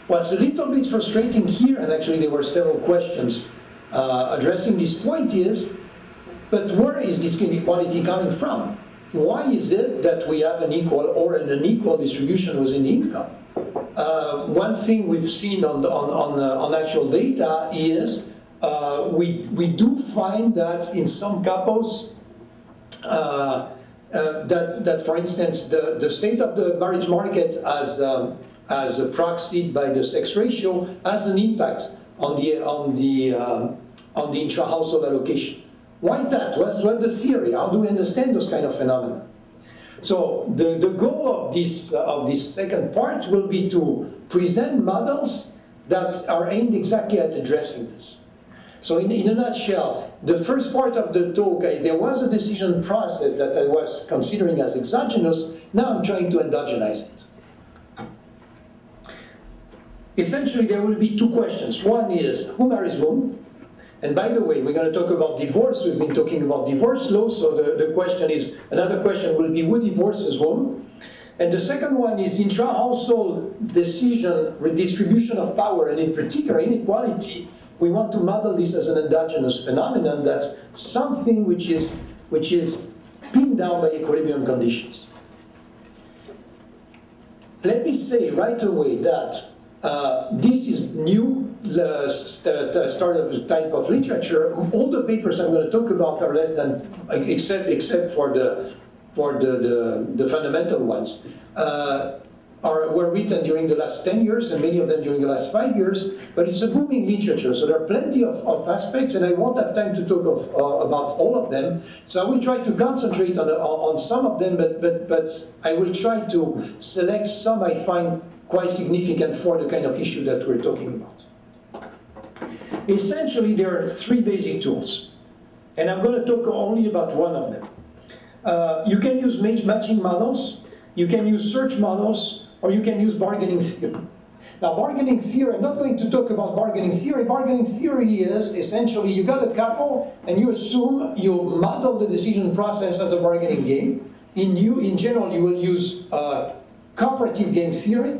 What's a little bit frustrating here, and actually there were several questions addressing this point, is, but where is this inequality coming from? Why is it that we have an equal or an unequal distribution within the income? One thing we've seen on actual data is we do find that in some couples, that for instance, the state of the marriage market as proxied by the sex ratio has an impact on the intra-household allocation. Why that? What's the theory? How do we understand those kind of phenomena? So the goal of this second part will be to present models that are aimed exactly at addressing this. So in a nutshell, the first part of the talk, there was a decision process that I was considering as exogenous. Now I'm trying to endogenize it. Essentially, there will be two questions. One is, who marries whom? And by the way, we're going to talk about divorce. We've been talking about divorce law, so the question is, another question will be, who divorces whom? And the second one is intra-household decision, redistribution of power, and in particular inequality. We want to model this as an endogenous phenomenon, that's something which is pinned down by equilibrium conditions. Let me say right away that this is new start of a type of literature. All the papers I'm going to talk about are less than, except for the fundamental ones, were written during the last 10 years, and many of them during the last 5 years. But it's a booming literature, so there are plenty of aspects, and I won't have time to talk about all of them. So I will try to concentrate on some of them, but I will try to select some I find quite significant for the kind of issue that we're talking about. Essentially, there are three basic tools, and I'm going to talk only about one of them. You can use matching models, you can use search models, or you can use bargaining theory. Now, bargaining theory, I'm not going to talk about bargaining theory. Bargaining theory is essentially you got a couple and you assume you model the decision process as a bargaining game. In general, you will use cooperative game theory.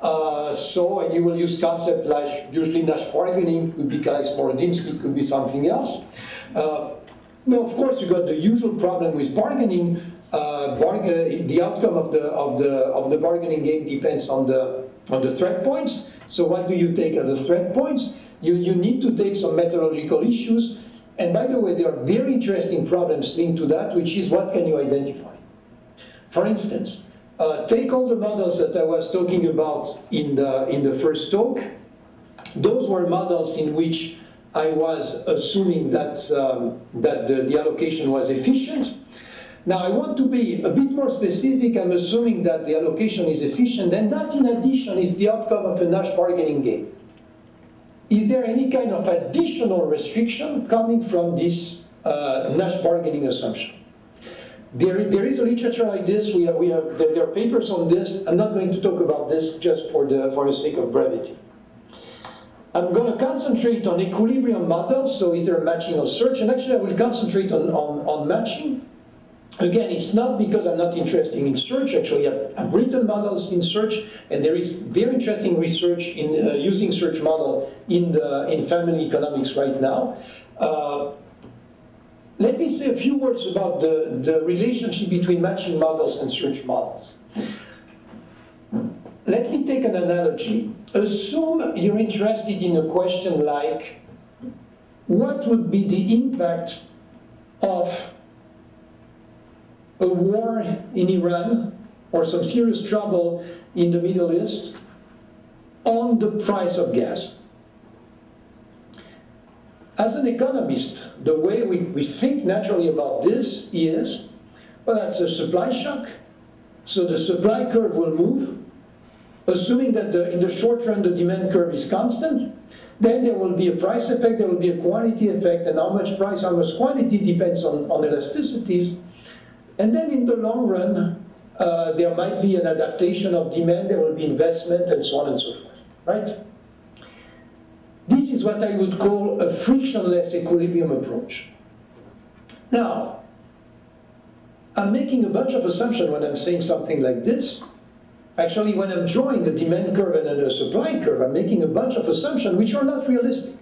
And you will use concepts like usually Nash bargaining, could be Kalayz-Borodinsky, could be something else. Now, of course, you got the usual problem with bargaining. The outcome of the bargaining game depends on the threat points. So what do you take as the threat points? You need to take some methodological issues. And by the way, there are very interesting problems linked to that, which is what can you identify? For instance, take all the models that I was talking about in the first talk. Those were models in which I was assuming that the allocation was efficient. Now I want to be a bit more specific. I'm assuming that the allocation is efficient, and that in addition is the outcome of a Nash bargaining game. Is there any kind of additional restriction coming from this Nash bargaining assumption? There is a literature like this. There are papers on this. I'm not going to talk about this just for the sake of brevity. I'm going to concentrate on equilibrium models, so either matching or search, and actually I will concentrate on matching. Again, it's not because I'm not interested in search. Actually, I've written models in search, and there is very interesting research in using search model in family economics right now. Let me say a few words about the relationship between matching models and search models. Let me take an analogy. Assume you're interested in a question like, what would be the impact of a war in Iran or some serious trouble in the Middle East on the price of gas? As an economist, the way we think naturally about this is, well, that's a supply shock, so the supply curve will move, assuming that in the short run the demand curve is constant. Then there will be a price effect, there will be a quantity effect, and how much price, how much quantity depends on elasticities. And then in the long run, there might be an adaptation of demand, there will be investment, and so on and so forth, right? This is what I would call a frictionless equilibrium approach. Now, I'm making a bunch of assumptions when I'm saying something like this. Actually, when I'm drawing a demand curve and a supply curve, I'm making a bunch of assumptions which are not realistic.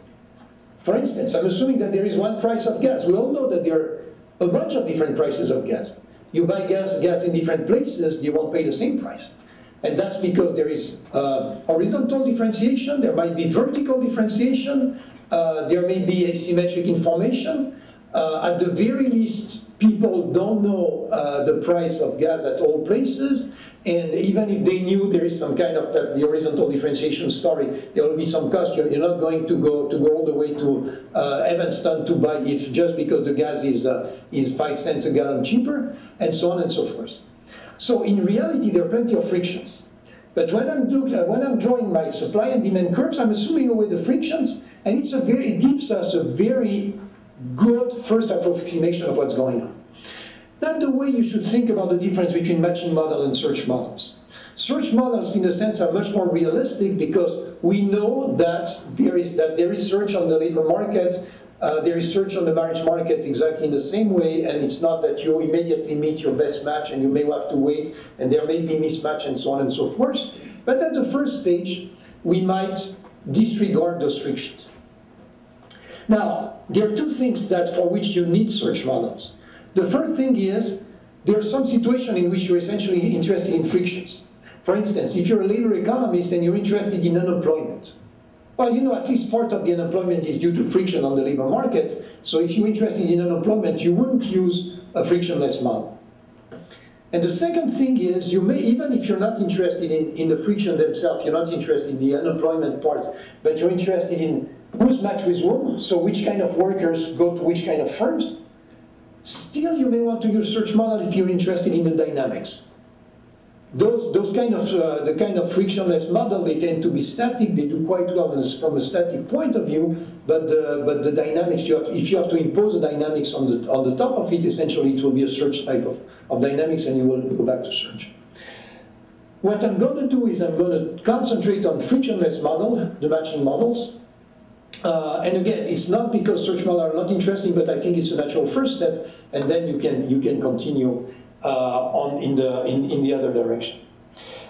For instance, I'm assuming that there is one price of gas. We all know that there are a bunch of different prices of gas. You buy gas in different places, you won't pay the same price. And that's because there is horizontal differentiation, there might be vertical differentiation, there may be asymmetric information. At the very least, people don't know the price of gas at all places. And even if they knew there is some kind of the horizontal differentiation story, there will be some cost. You're not going to go all the way to Evanston to buy if just because the gas is 5 cents a gallon cheaper, and so on and so forth. So in reality, there are plenty of frictions. But when I'm drawing my supply and demand curves, I'm assuming away the frictions, and it gives us a very good first approximation of what's going on. That's the way you should think about the difference between matching model and search models. Search models, in a sense, are much more realistic because we know that there is search on the labor market, there is search on the marriage market exactly in the same way, and it's not that you immediately meet your best match and you may have to wait, and there may be mismatch and so on and so forth. But at the first stage, we might disregard those frictions. Now, there are two things for which you need search models. The first thing is, there are some situations in which you're essentially interested in frictions. For instance, if you're a labor economist and you're interested in unemployment, well, you know, at least part of the unemployment is due to friction on the labor market. So if you're interested in unemployment, you wouldn't use a frictionless model. And the second thing is, you may, even if you're not interested in the friction themselves, you're not interested in the unemployment part, but you're interested in who's matched with whom, so which kind of workers go to which kind of firms, still you may want to use search model if you're interested in the dynamics. Those kind of the kind of frictionless model, they tend to be static. They do quite well from a static point of view, but the dynamics, if you have to impose the dynamics on the top of it, essentially it will be a search type of dynamics, and you will go back to search. What I'm going to do is I'm going to concentrate on frictionless model, the matching models. And again, it's not because search models are not interesting, but I think it's a natural first step, and then you can continue in the other direction.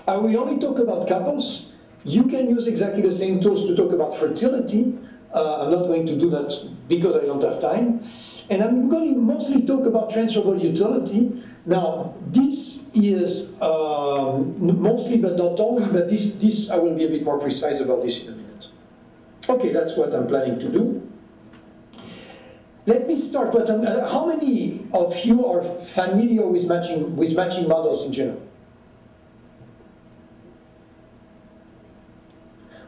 We only talk about couples. You can use exactly the same tools to talk about fertility. I'm not going to do that because I don't have time. And I'm going to mostly talk about transferable utility. Now, this is mostly, but not only, but this I will be a bit more precise about this in a minute. Okay, that's what I'm planning to do. Let me start. How many of you are familiar with matching models in general?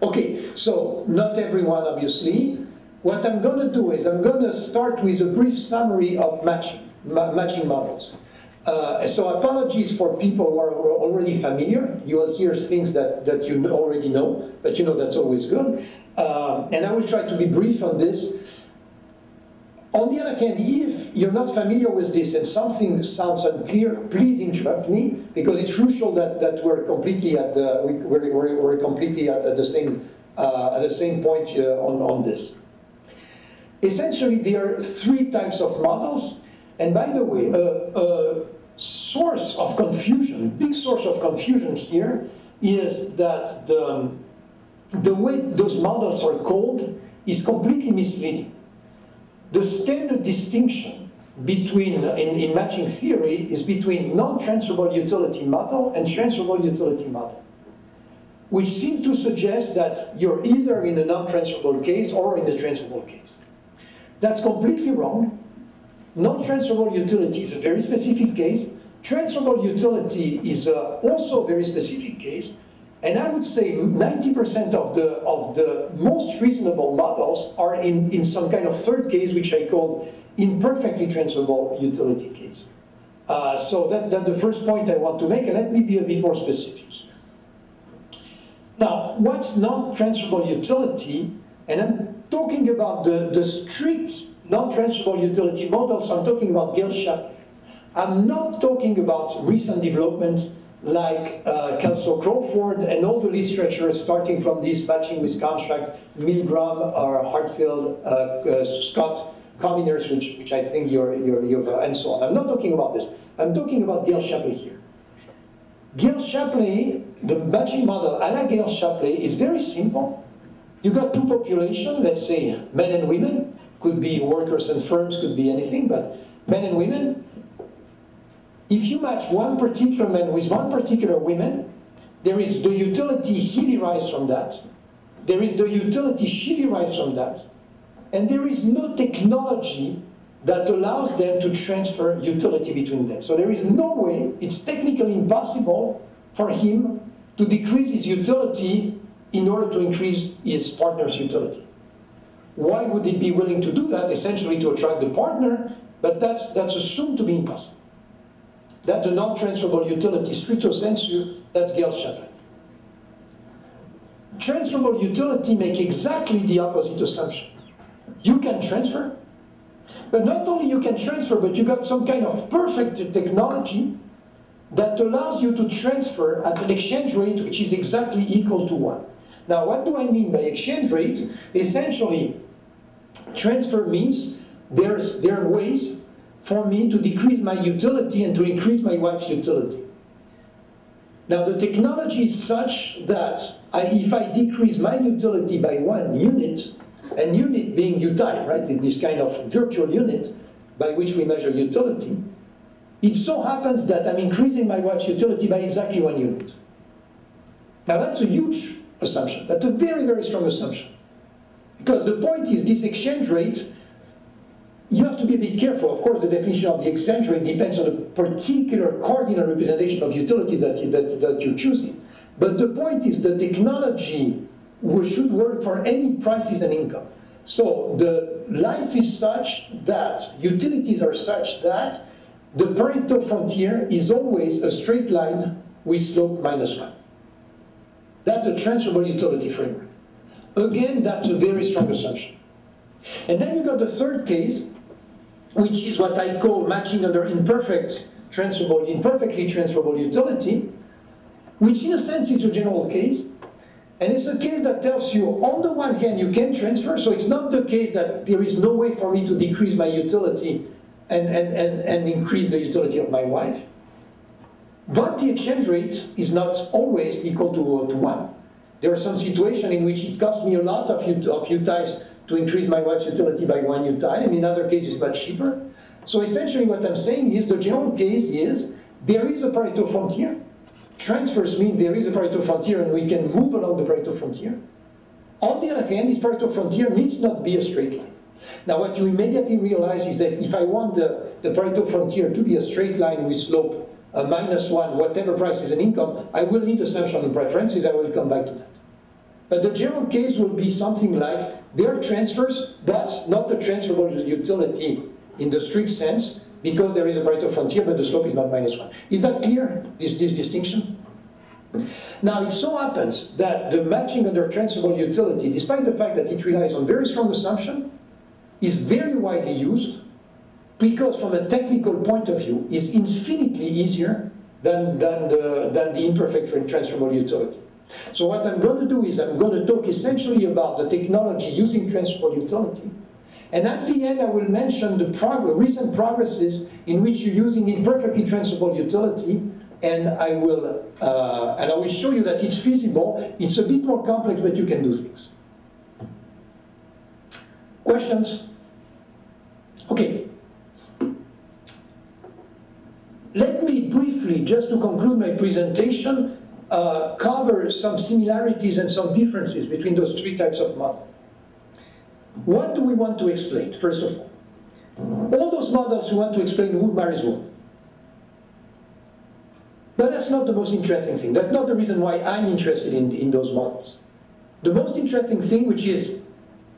Okay, so not everyone, obviously. What I'm going to do is I'm going to start with a brief summary of matching models. So apologies for people who are already familiar. You will hear things that you already know, but you know that's always good. And I will try to be brief on this. On the other hand, if you're not familiar with this and something sounds unclear, please interrupt me, because it's crucial that we're completely at the same point on this. Essentially, there are three types of models, and by the way, a source of confusion, big source of confusion here, is that the way those models are called is completely misleading. The standard distinction in matching theory is between non-transferable utility model and transferable utility model, which seems to suggest that you're either in a non-transferable case or in the transferable case. That's completely wrong. Non-transferable utility is a very specific case. Transferable utility is also a very specific case. And I would say 90% of the most reasonable models are in some kind of third case, which I call imperfectly transferable utility case. So that's the first point I want to make, and let me be a bit more specific. Now, what's non-transferable utility? And I'm talking about the strict non-transferable utility models. I'm talking about Pierre-Andre. I'm not talking about recent developments like Kelso-Crawford and all the literature starting from this matching with contract, Milgram, Hartfield, Scott, Cominers, which I think you're and so on. I'm not talking about this. I'm talking about Pierre-Andre here. Gale-Shapley, the matching model a la Gale-Shapley is very simple. You got two populations, let's say men and women, could be workers and firms, could be anything, but men and women. If you match one particular man with one particular woman, there is the utility he derives from that, there is the utility she derives from that, and there is no technology that allows them to transfer utility between them. So there is no way, it's technically impossible for him to decrease his utility in order to increase his partner's utility. Why would he be willing to do that? Essentially to attract the partner, but that's assumed to be impossible. That the non-transferable utility, stricto sensu, that's Gale-Shapley. Transferable utility make exactly the opposite assumption. You can transfer, but not only you can transfer, but you got some kind of perfect technology that allows you to transfer at an exchange rate which is exactly equal to 1. Now, what do I mean by exchange rate? Essentially, transfer means there are ways for me to decrease my utility and to increase my wife's utility. Now, the technology is such that if I decrease my utility by 1 unit, and unit being util, right, this kind of virtual unit by which we measure utility, it so happens that I'm increasing my wife's utility by exactly 1 unit. Now, that's a huge assumption. That's a very, very strong assumption. Because the point is, this exchange rate, you have to be a bit careful. Of course, the definition of the exchange rate depends on a particular cardinal representation of utility that you're choosing. But the point is, the technology should work for any prices and income. So the life is such that, utilities are such that the Pareto frontier is always a straight line with slope -1. That's a transferable utility framework. Again, that's a very strong assumption. And then you got the third case, which is what I call matching under imperfectly transferable utility, which in a sense is a general case. And it's a case that tells you, on the one hand, you can transfer, so it's not the case that there is no way for me to decrease my utility and increase the utility of my wife. But the exchange rate is not always equal to 1. There are some situations in which it costs me a lot of utiles to increase my wife's utility by 1 utile, and in other cases, much cheaper. So essentially what I'm saying is, the general case is, there is a Pareto frontier. Transfers mean there is a Pareto frontier and we can move along the Pareto frontier. On the other hand, this Pareto frontier needs not be a straight line. Now what you immediately realize is that if I want the Pareto frontier to be a straight line with slope -1, whatever prices and income, I will need assumption and preferences. I will come back to that. But the general case will be something like, there are transfers, but not the transferable utility in the strict sense, because there is a Pareto frontier, but the slope is not -1. Is that clear, this distinction? Now, it so happens that the matching under transferable utility, despite the fact that it relies on very strong assumption, is very widely used, because from a technical point of view, is infinitely easier than the imperfect transferable utility. So what I'm going to do is I'm going to talk essentially about the technology using transferable utility. And at the end, I will mention the recent progresses in which you're using imperfectly transferable utility, and I will show you that it's feasible. It's a bit more complex, but you can do things. Questions? Okay. Let me briefly, just to conclude my presentation, cover some similarities and some differences between those 3 types of models. What do we want to explain, first of all? All those models we want to explain who marries who. But that's not the most interesting thing. That's not the reason why I'm interested in those models. The most interesting thing, which is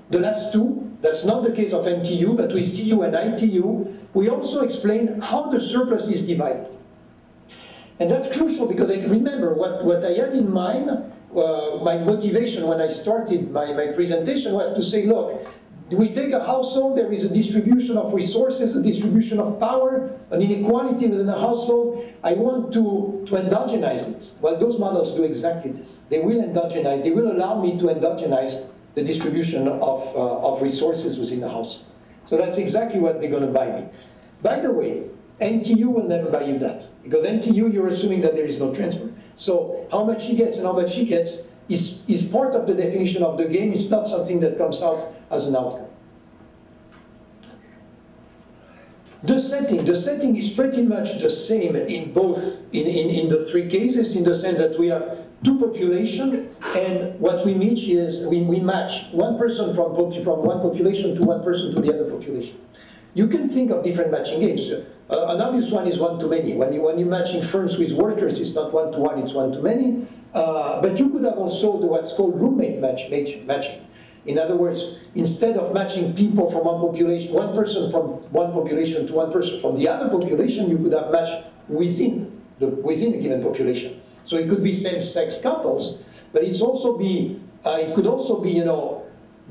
the last 2, that's not the case of MTU, but with TU and ITU, we also explain how the surplus is divided. And that's crucial, because I remember what I had in mind. My motivation when I started my presentation was to say, look, we take a household, there is a distribution of resources, a distribution of power, an inequality within a household. I want to endogenize it. Well, those models do exactly this. They will endogenize, they will allow me to endogenize the distribution of resources within the household. So that's exactly what they're going to buy me. By the way, NTU will never buy you that, because NTU, you're assuming that there is no transfer. So how much he gets and how much she gets is part of the definition of the game. It's not something that comes out as an outcome. The setting is pretty much the same in both, in the three cases, in the sense that we have two populations, and what we match is, we match one person from one population to one person to the other population. You can think of different matching games. An obvious one is one-to-many. When you're matching firms with workers, it's not one-to-one, it's one-to-many. But you could have also what's called roommate matching. In other words, instead of matching people from one population, one person from one population to one person from the other population, you could have matched within a given population. So it could be same-sex couples, but it could also be, you know,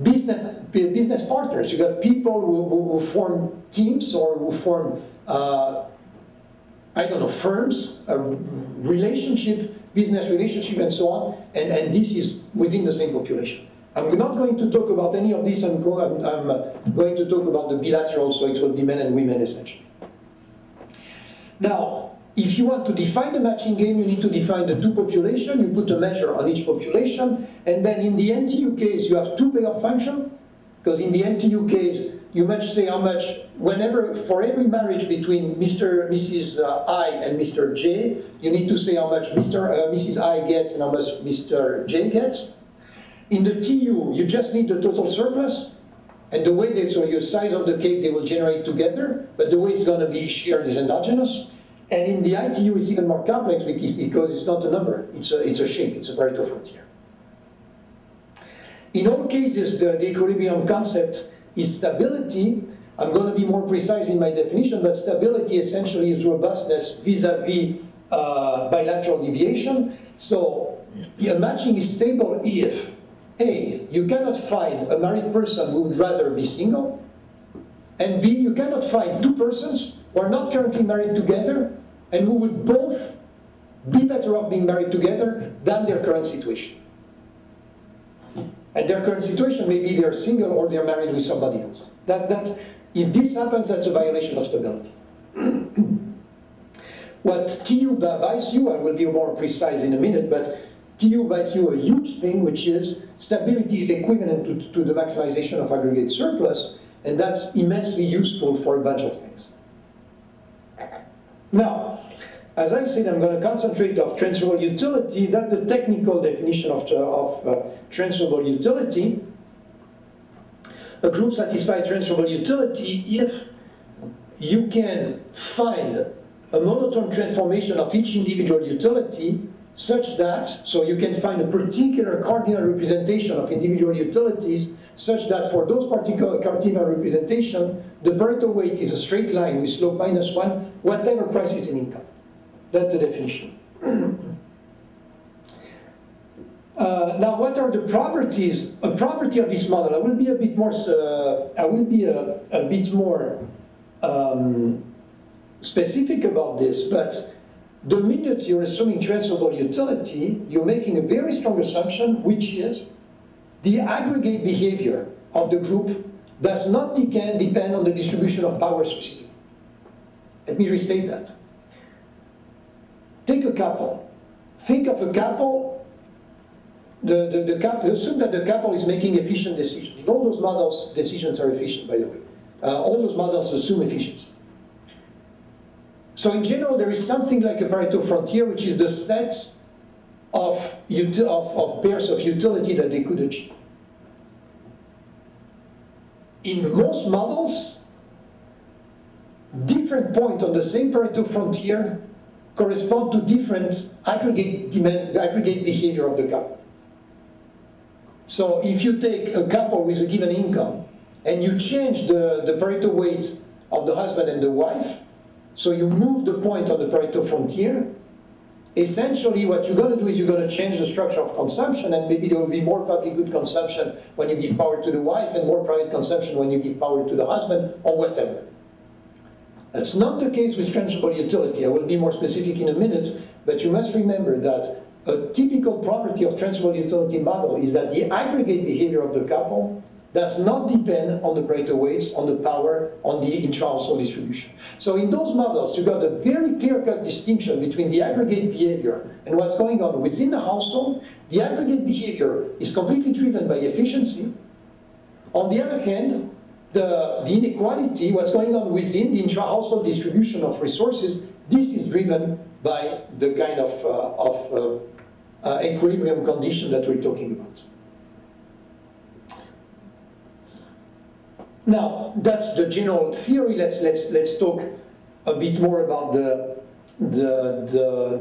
business partners. You got people who form teams or who form, I don't know, firms, business relationship, and so on. And this is within the same population. I'm not going to talk about any of this. I'm going to talk about the bilateral, so it will be men and women essentially. Now, if you want to define the matching game, you need to define the two populations. You put a measure on each population, and then in the NTU case, you have two payoff functions, because in the NTU case, you must say how much, for every marriage between Mrs. I and Mr. J, you need to say how much Mrs. I gets and how much Mr. J gets. In the TU, you just need the total surplus, and the way so your size of the cake they will generate together, but the way it's going to be shared is endogenous. And in the ITU, it's even more complex because it's not a number, it's a shape, it's a Pareto frontier. In all cases, the equilibrium concept is stability. I'm going to be more precise in my definition, but stability essentially is robustness vis-a-vis bilateral deviation. So a matching is stable if A, you cannot find a married person who would rather be single, and B, you cannot find two persons who are not currently married together and who would both be better off being married together than their current situation. And their current situation, maybe they're single or they're married with somebody else. If this happens, that's a violation of stability. What TU buys you, I will be more precise in a minute, but TU buys you a huge thing, which is stability is equivalent to the maximization of aggregate surplus, and that's immensely useful for a bunch of things. Now, as I said, I'm going to concentrate on transferable utility. That's the technical definition of transferable utility. A group satisfies transferable utility if you can find a monotone transformation of each individual utility such that, so you can find a particular cardinal representation of individual utilities such that for those particular cardinal representation, the Pareto weight is a straight line with slope -1, whatever price is in income. That's the definition. Now, what are the properties? A property of this model. I will be a bit more specific about this, but the minute you're assuming transferable utility, you're making a very strong assumption, which is the aggregate behavior of the group does not depend on the distribution of powers received. Let me restate that. Take a couple. Think of a couple. Assume that the couple is making efficient decisions. In all those models, decisions are efficient, by the way. All those models assume efficiency. So in general, there is something like a Pareto frontier, which is the set of pairs of utility that they could achieve. In most models, different points on the same Pareto frontier correspond to different aggregate behavior of the couple. So if you take a couple with a given income and you change the Pareto weight of the husband and the wife, so you move the point on the Pareto frontier, essentially what you're going to do is you're going to change the structure of consumption, and maybe there will be more public good consumption when you give power to the wife and more private consumption when you give power to the husband, or whatever. That's not the case with transferable utility. I will be more specific in a minute, but you must remember that a typical property of transferable utility model is that the aggregate behavior of the couple does not depend on the Pareto weights, on the power, on the intra-household distribution. So in those models, you got a very clear-cut distinction between the aggregate behavior and what's going on within the household. The aggregate behavior is completely driven by efficiency. On the other hand, the inequality, what's going on within the intra-household distribution of resources, this is driven by the kind of equilibrium condition that we're talking about. Now, that's the general theory. Let's talk a bit more about the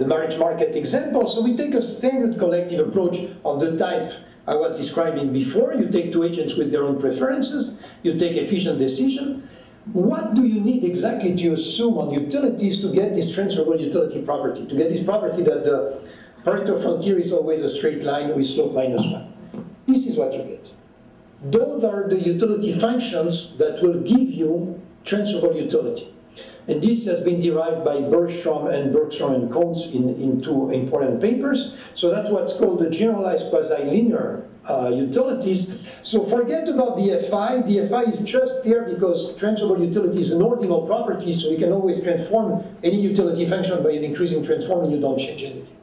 marriage market example. So we take a standard collective approach of the type I was describing before. You take two agents with their own preferences. You take efficient decision. What do you need exactly to assume on utilities to get this transferable utility property, to get this property that the Pareto frontier is always a straight line with slope -1? This is what you get. Those are the utility functions that will give you transferable utility. And this has been derived by Bergstrom and Coates in two important papers. So that's what's called the generalized quasi-linear utilities. So forget about the FI. The FI is just there because transferable utility is an ordinal property, so you can always transform any utility function by an increasing transform and you don't change anything.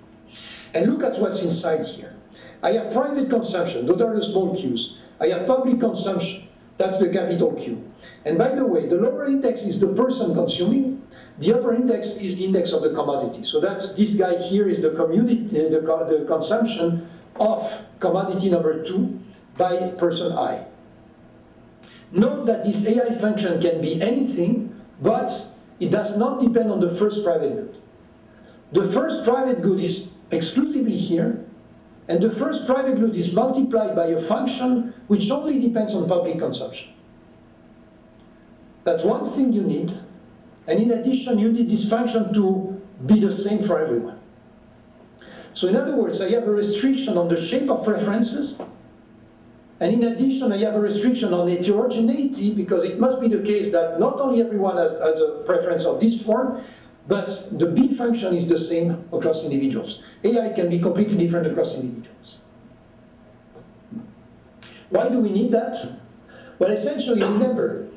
And look at what's inside here. I have private consumption, those are the small q's. I have public consumption, that's the capital Q. And by the way, the lower index is the person consuming, the upper index is the index of the commodity. So that's this guy here is the community, the consumption of commodity number 2 by person I. Note that this AI function can be anything, but it does not depend on the first private good. The first private good is exclusively here, and the first private good is multiplied by a function which only depends on public consumption. That's one thing you need, and in addition you need this function to be the same for everyone. So in other words, I have a restriction on the shape of preferences, and in addition I have a restriction on heterogeneity, because it must be the case that not only everyone has a preference of this form, but the B function is the same across individuals. AI can be completely different across individuals. Why do we need that? Well, essentially, remember,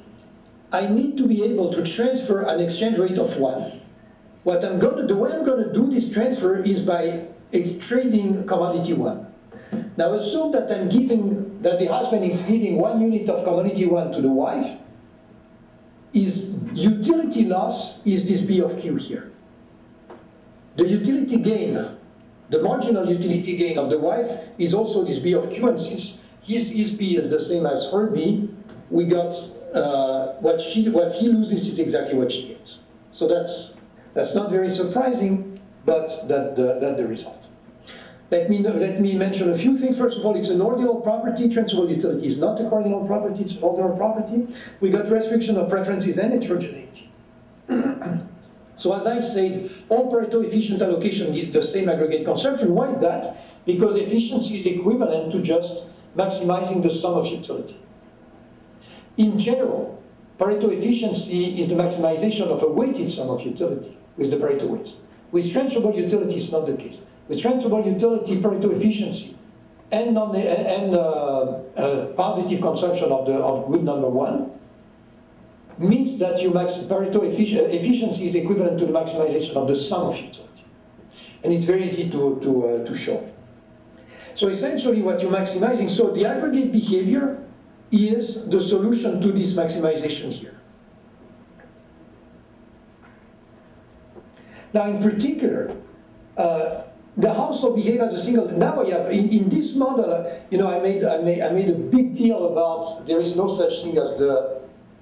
I need to be able to transfer an exchange rate of 1. The way I'm going to do this transfer is by trading commodity 1. Now assume that that the husband is giving 1 unit of commodity 1 to the wife. His utility loss is this B of Q here. The utility gain, the marginal utility gain of the wife is also this B of Q, and since his B is the same as her B, we got what he loses is exactly what she gets. So that's not very surprising, but that's the result. Let me mention a few things. First of all, it's an ordinal property. Transferable utility is not a cardinal property, it's an ordinal property. We got restriction of preferences and heterogeneity. So as I said, all Pareto efficient allocation is the same aggregate consumption. Why that? Because efficiency is equivalent to just maximizing the sum of utility. In general, Pareto efficiency is the maximization of a weighted sum of utility with the Pareto weights. With transferable utility, it's not the case. With transferable utility, Pareto efficiency, and positive consumption of good number 1 means that Pareto efficiency is equivalent to the maximization of the sum of utility. And it's very easy to show. So essentially what you're maximizing, so the aggregate behavior is the solution to this maximization here. Now in particular, the household behave as a single. Now I have in this model, I made a big deal about there is no such thing as the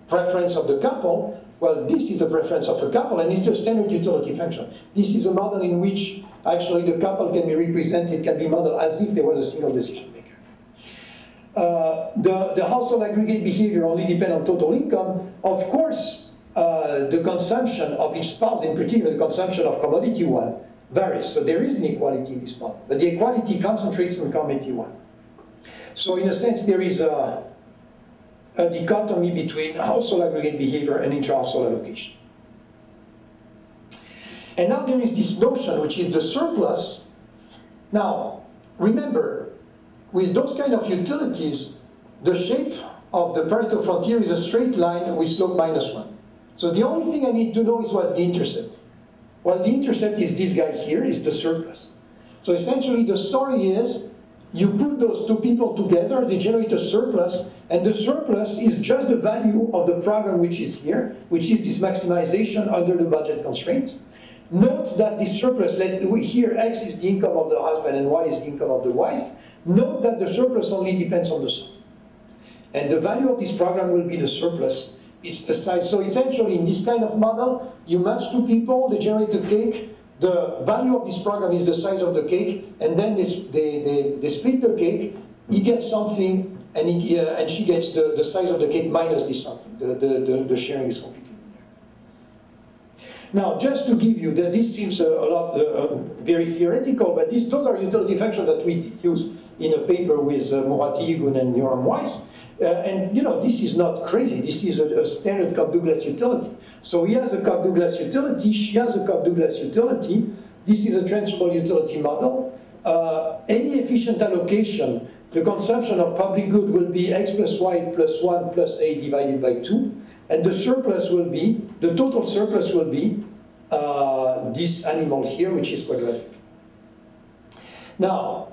preference of the couple. Well, this is the preference of a couple, and it's a standard utility function. This is a model in which actually the couple can be represented, can be modeled as if there was a single decision maker. The household aggregate behavior only depends on total income. Of course, the consumption of each spouse, in particular the consumption of commodity 1, varies. So there is inequality in this model, but the equality concentrates on commodity 1. So in a sense, there is a dichotomy between household aggregate behavior and intra-household allocation. And now there is this notion, which is the surplus. Now, remember, with those kind of utilities, the shape of the Pareto frontier is a straight line with slope -1. So the only thing I need to know is what's the intercept. Well, the intercept is this guy here, is the surplus. So essentially the story is, you put those two people together, they generate a surplus, and the surplus is just the value of the program which is here, which is this maximization under the budget constraint. Note that this surplus, here X is the income of the husband and Y is the income of the wife. Note that the surplus only depends on the sum. And the value of this program will be the surplus. It's the size. So essentially, in this kind of model, you match two people, they generate a cake. The value of this program is the size of the cake, and then they split the cake. He gets something, and she gets the size of the cake minus this something. The sharing is completely linear. Now, just to give you that, this seems a lot very theoretical, but those are utility functions that we use in a paper with Murati, Igun, and Yoram Weiss. And you know, this is not crazy. This is a standard Cobb-Douglas utility. So he has a Cobb-Douglas utility, she has a Cobb-Douglas utility. This is a transferable utility model. Any efficient allocation, the consumption of public good will be X plus Y plus 1 plus A divided by 2. And the surplus will be, the total surplus will be this animal here, which is quadratic. Now,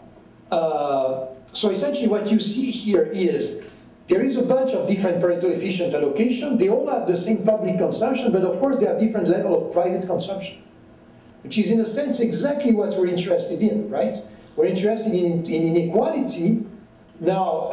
so essentially what you see here is, there is a bunch of different Pareto efficient allocation. They all have the same public consumption, but of course they have different level of private consumption, which is in a sense exactly what we're interested in, right? We're interested in inequality. Now,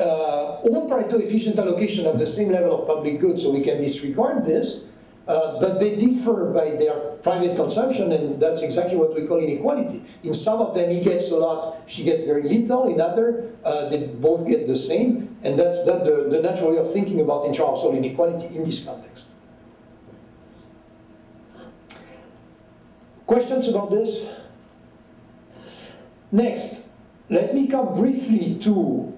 all Pareto efficient allocation have the same level of public goods, so we can disregard this, but they differ by their private consumption, and that's exactly what we call inequality. In some of them, he gets a lot, she gets very little. In other, they both get the same. And that's the natural way of thinking about intra-household inequality in this context. Questions about this? Next, let me come briefly to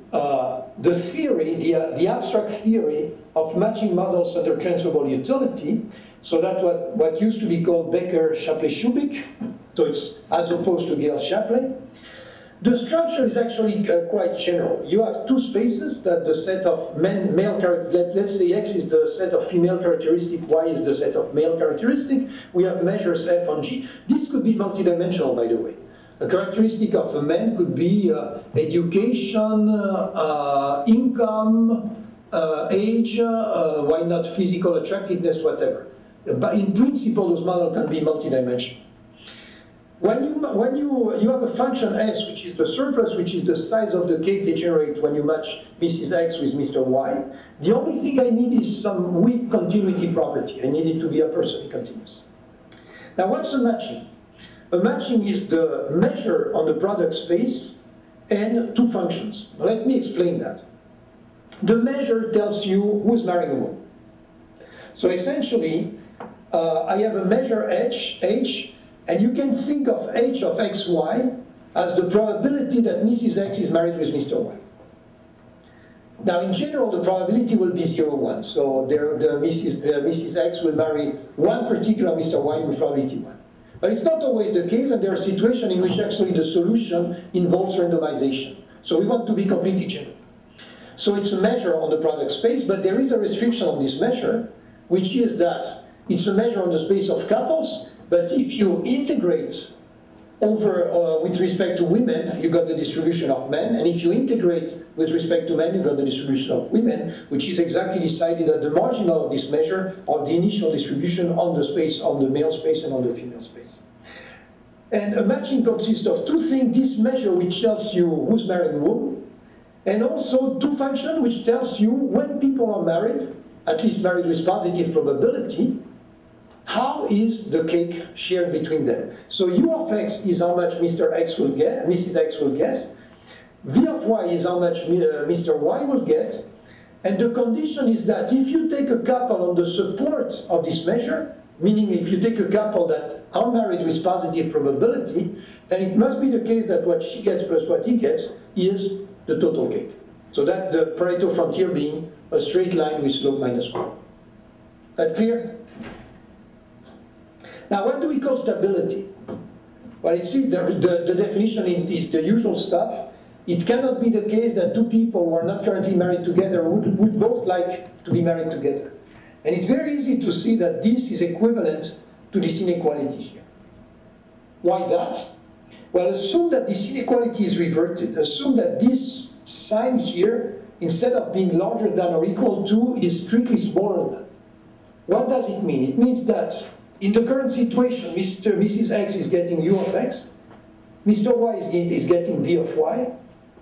the theory, the abstract theory of matching models under transferable utility. So that's what used to be called Becker-Shapley-Shubik. So it's as opposed to Gale-Shapley. The structure is actually quite general. You have two spaces that the set of male characteristics, let's say X is the set of female characteristic, Y is the set of male characteristic. We have measures F on G. This could be multidimensional, by the way. A characteristic of a man could be education, income, age, why not physical attractiveness, whatever. But in principle, those models can be multidimensional. When you have a function S, which is the surplus, which is the size of the cake they generate when you match Mrs. X with Mr. Y, the only thing I need is some weak continuity property. I need it to be absolutely continuous. Now, what's a matching? A matching is the measure on the product space and two functions. Now, let me explain that. The measure tells you who's marrying whom. So essentially, I have a measure H, and you can think of H of XY as the probability that Mrs. X is married with Mr. Y. Now, in general, the probability will be 0, 1. So Mrs. X will marry one particular Mr. Y with probability 1. But it's not always the case, and there are situations in which actually the solution involves randomization. So we want to be completely general. So it's a measure on the product space, but there is a restriction on this measure, which is that it's a measure on the space of couples. But if you integrate over with respect to women, you got the distribution of men. And if you integrate with respect to men, you got the distribution of women, which is exactly decided at the marginal of this measure of the initial distribution on the space, on the male space and on the female space. And a matching consists of two things: this measure which tells you who's marrying whom, and also two functions which tells you when people are married, at least married with positive probability, how is the cake shared between them? So U of X is how much Mr. X will get, Mrs. X will get. V of Y is how much Mr. Y will get. And the condition is that if you take a couple on the support of this measure, meaning if you take a couple that are married with positive probability, then it must be the case that what she gets plus what he gets is the total cake. So that the Pareto frontier being a straight line with slope -1. That clear? Now, what do we call stability? Well, you see, the definition is the usual stuff. it cannot be the case that two people who are not currently married together would both like to be married together. And it's very easy to see that this is equivalent to this inequality here. Why that? Well, assume that this inequality is reverted. Assume that this sign here, instead of being larger than or equal to, is strictly smaller than. What does it mean? It means that in the current situation, Mrs. X is getting U of X, Mr. Y is getting V of Y,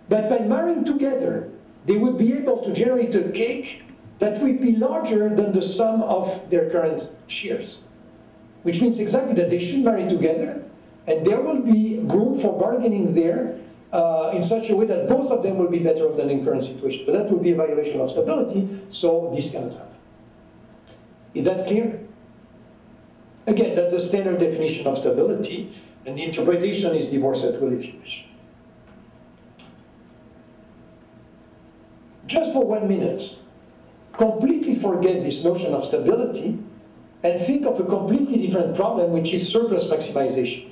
but by marrying together, they would be able to generate a cake that would be larger than the sum of their current shares. Which means exactly that they should marry together, and there will be room for bargaining there in such a way that both of them will be better off than in current situation. But that would be a violation of stability, so this cannot happen. Is that clear? Again, that's the standard definition of stability, and the interpretation is divorce at will if you wish. Just for 1 minute, completely forget this notion of stability and think of a completely different problem, which is surplus maximization.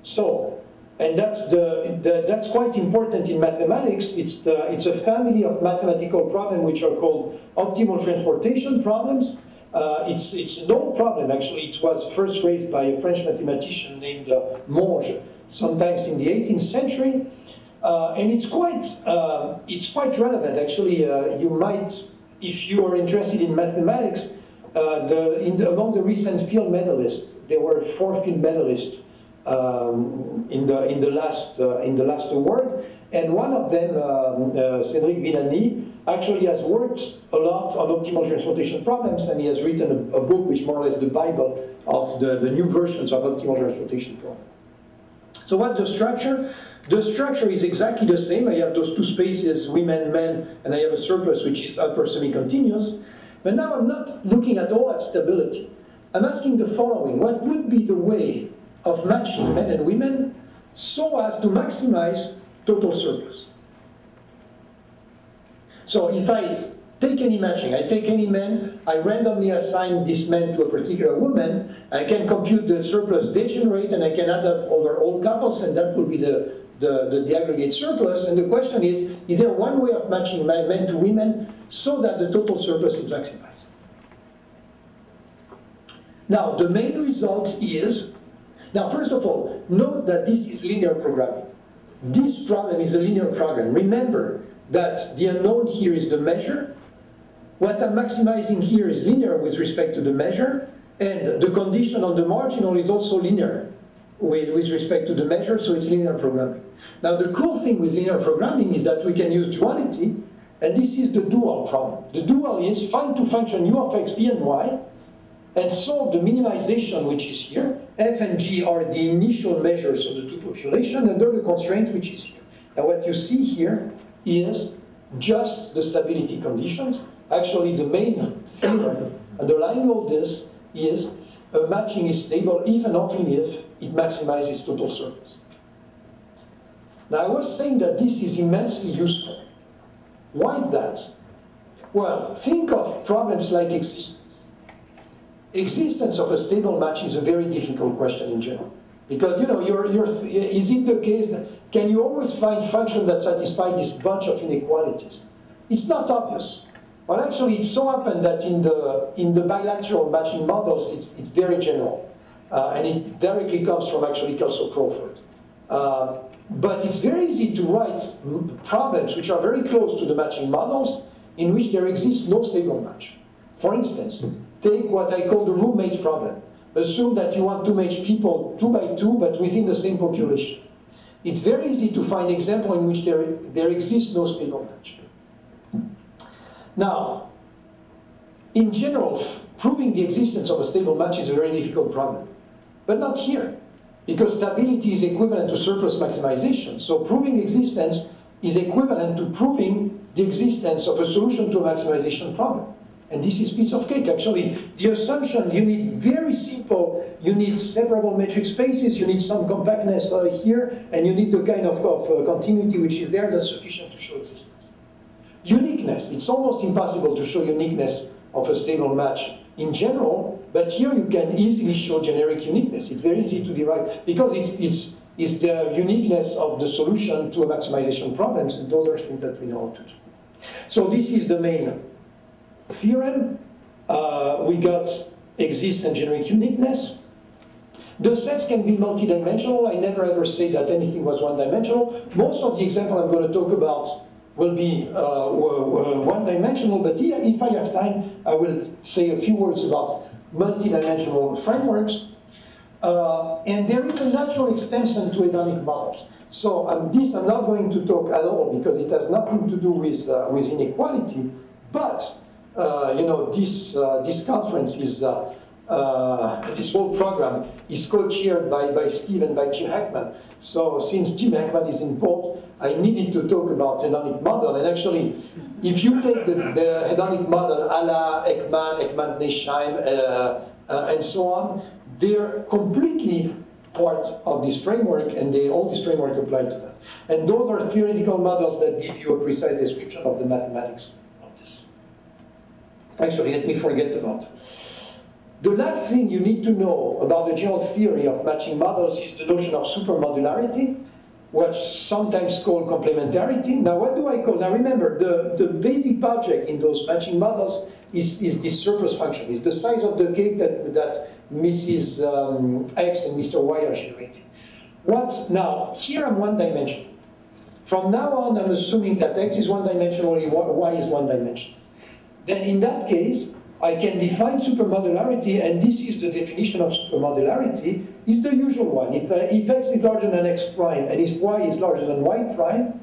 So, and that's quite important in mathematics. It's a family of mathematical problems which are called optimal transportation problems. It's an old problem, actually. It was first raised by a French mathematician named Monge, sometimes in the 18th century. And it's quite relevant, actually. You might, if you are interested in mathematics, among the recent field medalists, there were 4 field medalists in the last award, and one of them, Cédric Villani, actually has worked a lot on optimal transportation problems, and he has written a book which more or less the Bible of the new versions of optimal transportation problems. So what's the structure? The structure is exactly the same. I have those two spaces, women, men, and I have a surplus which is upper semi-continuous. But now I'm not looking at all at stability. I'm asking the following: what would be the way of matching men and women so as to maximize total surplus? So if I take any matching, I take any man, I randomly assign this man to a particular woman, I can compute the surplus they generate, and I can add up over all couples, and that will be the aggregate surplus. And the question is there one way of matching men to women so that the total surplus is maximized? Now, the main result is, now first of all, note that this is linear programming. This problem is a linear program. Remember that the unknown here is the measure. What I'm maximizing here is linear with respect to the measure, and the condition on the marginal is also linear with respect to the measure, so it's linear programming. Now, the cool thing with linear programming is that we can use duality, and this is the dual problem. The dual is find two functions u of x, p, and y, and solve the minimization, which is here. F and G are the initial measures of the two populations under the constraint, which is here. Now, what you see here is just the stability conditions. Actually, the main theorem underlying all this is a matching is stable if and only if it maximizes total surplus. Now, I was saying that this is immensely useful. Why that? Well, think of problems like existence. Existence of a stable match is a very difficult question in general. Because, you know, is it the case that can you always find functions that satisfy this bunch of inequalities? It's not obvious. Well, actually, it so happened that in the bilateral matching models, it's very general. And it directly comes from actually Kelso-Crawford. But it's very easy to write problems which are very close to the matching models in which there exists no stable match. For instance, take what I call the roommate problem. Assume that you want to match people 2 by 2, but within the same population. It's very easy to find examples in which there exists no stable match. Now, in general, proving the existence of a stable match is a very difficult problem. But not here, because stability is equivalent to surplus maximization. So proving existence is equivalent to proving the existence of a solution to a maximization problem. And this is piece of cake. Actually, the assumption, you need very simple, you need separable metric spaces, you need some compactness here, and you need the kind of continuity which is there that's sufficient to show existence. Uniqueness, it's almost impossible to show uniqueness of a stable match in general, but here you can easily show generic uniqueness. It's very easy to derive, because is the uniqueness of the solution to a maximization problems, and those are things that we know how to do. So this is the main theorem. We got exist and generate uniqueness. The sets can be multidimensional. I never ever say that anything was one-dimensional. Most of the example I'm going to talk about will be one-dimensional, but here, if I have time, I will say a few words about multidimensional frameworks. And there is a natural extension to hedonic models. So this I'm not going to talk at all because it has nothing to do with inequality. But you know, this conference is this whole program is co-chaired by Steve and by Jim Heckman. So since Jim Heckman is involved, I needed to talk about hedonic model. And actually, if you take the hedonic model a la Heckman, Neisheim, and so on, they're completely part of this framework, and all this framework apply to that. And those are theoretical models that give you a precise description of the mathematics of this. Actually, let me forget about. The last thing you need to know about the general theory of matching models is the notion of supermodularity, which sometimes called complementarity. Now, what do I call? Now, remember, the basic object in those matching models is this surplus function. It's the size of the cake that Mrs. X and Mr. Y are generating. Now, here I'm one-dimensional. From now on, I'm assuming that X is one-dimensional and Y is one-dimensional. Then in that case, I can define supermodularity, and this is the definition of supermodularity, is the usual one. If X is larger than X prime and if Y is larger than Y prime,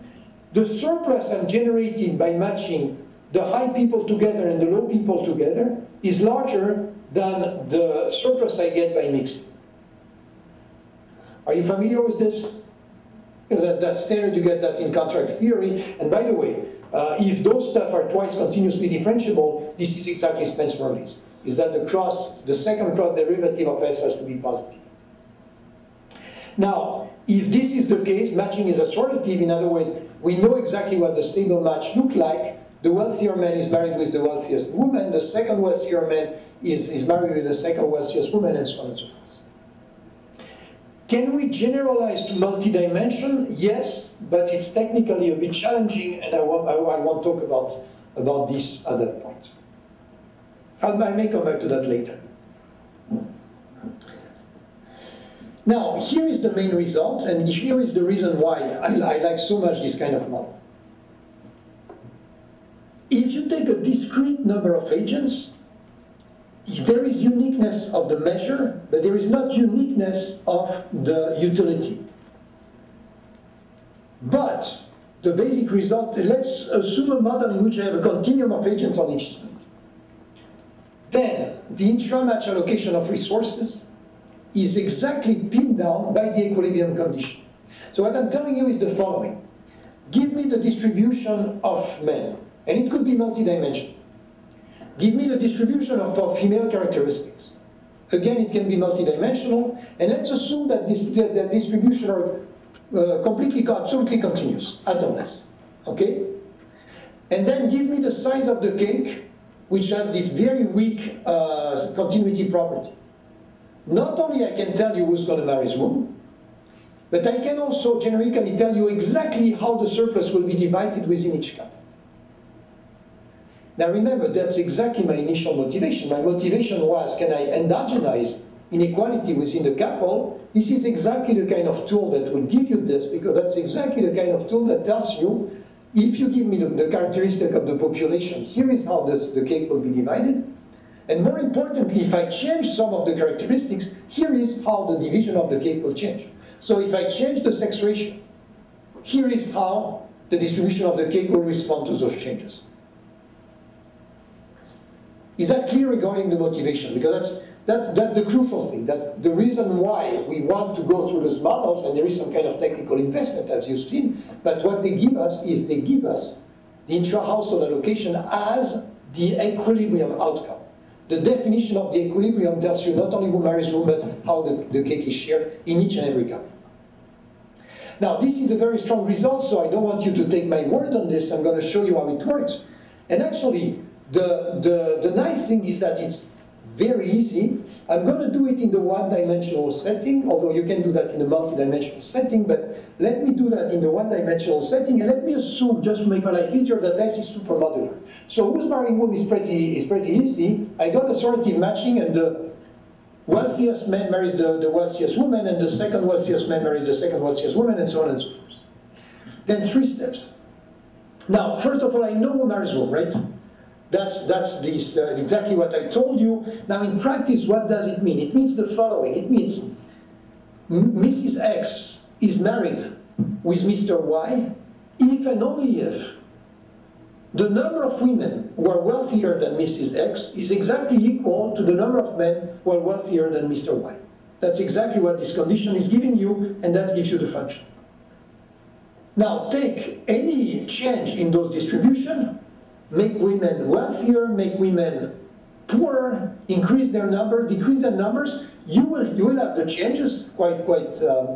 the surplus I'm generating by matching the high people together and the low people together is larger than the surplus I get by mixing. Are you familiar with this? You know, that's standard, you get that in contract theory. And by the way, if those stuff are twice continuously differentiable, this is exactly Spence-Merlin's. Is that the second cross derivative of S has to be positive. Now, if this is the case, matching is assortative. In other words, we know exactly what the stable match looks like. The wealthier man is married with the wealthiest woman. The second wealthier man is married with the second wealthiest woman, and so on and so forth. Can we generalize to multi-dimension? Yes, but it's technically a bit challenging, and I won't talk about this at that point. I may come back to that later. Now, here is the main result, and here is the reason why I like so much this kind of model. If you take a discrete number of agents, there is uniqueness of the measure, but there is not uniqueness of the utility. But the basic result, let's assume a model in which I have a continuum of agents on each side. Then the intra-match allocation of resources is exactly pinned down by the equilibrium condition. So what I'm telling you is the following. Give me the distribution of men, and it could be multidimensional. Give me the distribution of female characteristics. Again, it can be multidimensional, and let's assume that that distribution are absolutely continuous, atomless, okay? And then give me the size of the cake, which has this very weak continuity property. Not only I can tell you who's going to marry whom, but I can also generically tell you exactly how the surplus will be divided within each couple. Now remember, that's exactly my initial motivation. My motivation was, can I endogenize inequality within the couple? This is exactly the kind of tool that will give you this, because that's exactly the kind of tool that tells you, if you give me the characteristic of the population, here is how the cake will be divided. And more importantly, if I change some of the characteristics, here is how the division of the cake will change. So if I change the sex ratio, here is how the distribution of the cake will respond to those changes. Is that clear regarding the motivation? Because that's the crucial thing, that the reason why we want to go through those models, and there is some kind of technical investment as you've seen, but what they give us is they give us the intra-household allocation as the equilibrium outcome. The definition of the equilibrium tells you not only who marries whom, but how the cake is shared in each and every couple. Now, this is a very strong result, so I don't want you to take my word on this. I'm going to show you how it works. And actually, the nice thing is that it's very easy. I'm going to do it in the one-dimensional setting, although you can do that in a multi-dimensional setting, but let me do that in the one-dimensional setting, and let me assume, just to make my life easier, that S is supermodular. So whose marrying womb is pretty easy. I got assortative matching, and the wealthiest man marries the wealthiest woman, and the second wealthiest man marries the second wealthiest woman, and so on and so forth. Then 3 steps. Now, first of all, I know who marries whom, right? That's exactly what I told you. Now, in practice, what does it mean? It means the following. It means Mrs. X is married with Mr. Y if and only if the number of women who are wealthier than Mrs. X is exactly equal to the number of men who are wealthier than Mr. Y. That's exactly what this condition is giving you, and that gives you the function. Now, take any change in those distributions, make women wealthier, make women poorer, increase their number, decrease their numbers, you will have the changes quite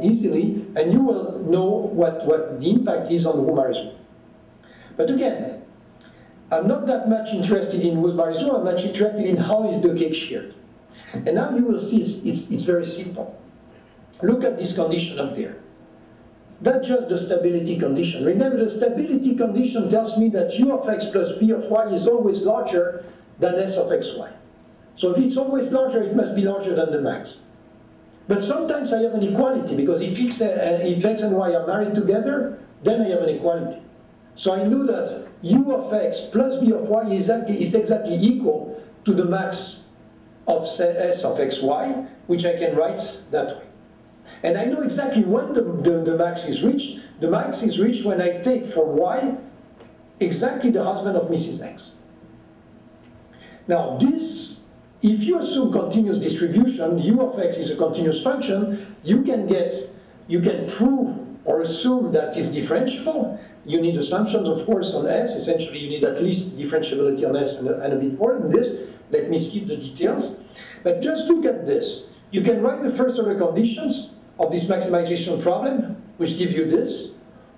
easily, and you will know what the impact is on who marries whom. But again, I'm not that much interested in who marries whom, I'm much interested in how is the cake shared. And now you will see it's very simple. Look at this condition up there. That's just the stability condition. Remember, the stability condition tells me that u of x plus b of y is always larger than s of xy. So if it's always larger, it must be larger than the max. But sometimes I have an equality, because if x and y are married together, then I have an equality. So I know that u of x plus b of y is exactly equal to the max of s of xy, which I can write that way. And I know exactly when the max is reached. The max is reached when I take for y exactly the husband of Mrs. X. Now this, if you assume continuous distribution, u of x is a continuous function, you can prove or assume that it's differentiable. You need assumptions, of course, on S. Essentially, you need at least differentiability on S and a bit more than this. Let me skip the details. But just look at this. You can write the first order conditions of this maximization problem, which give you this,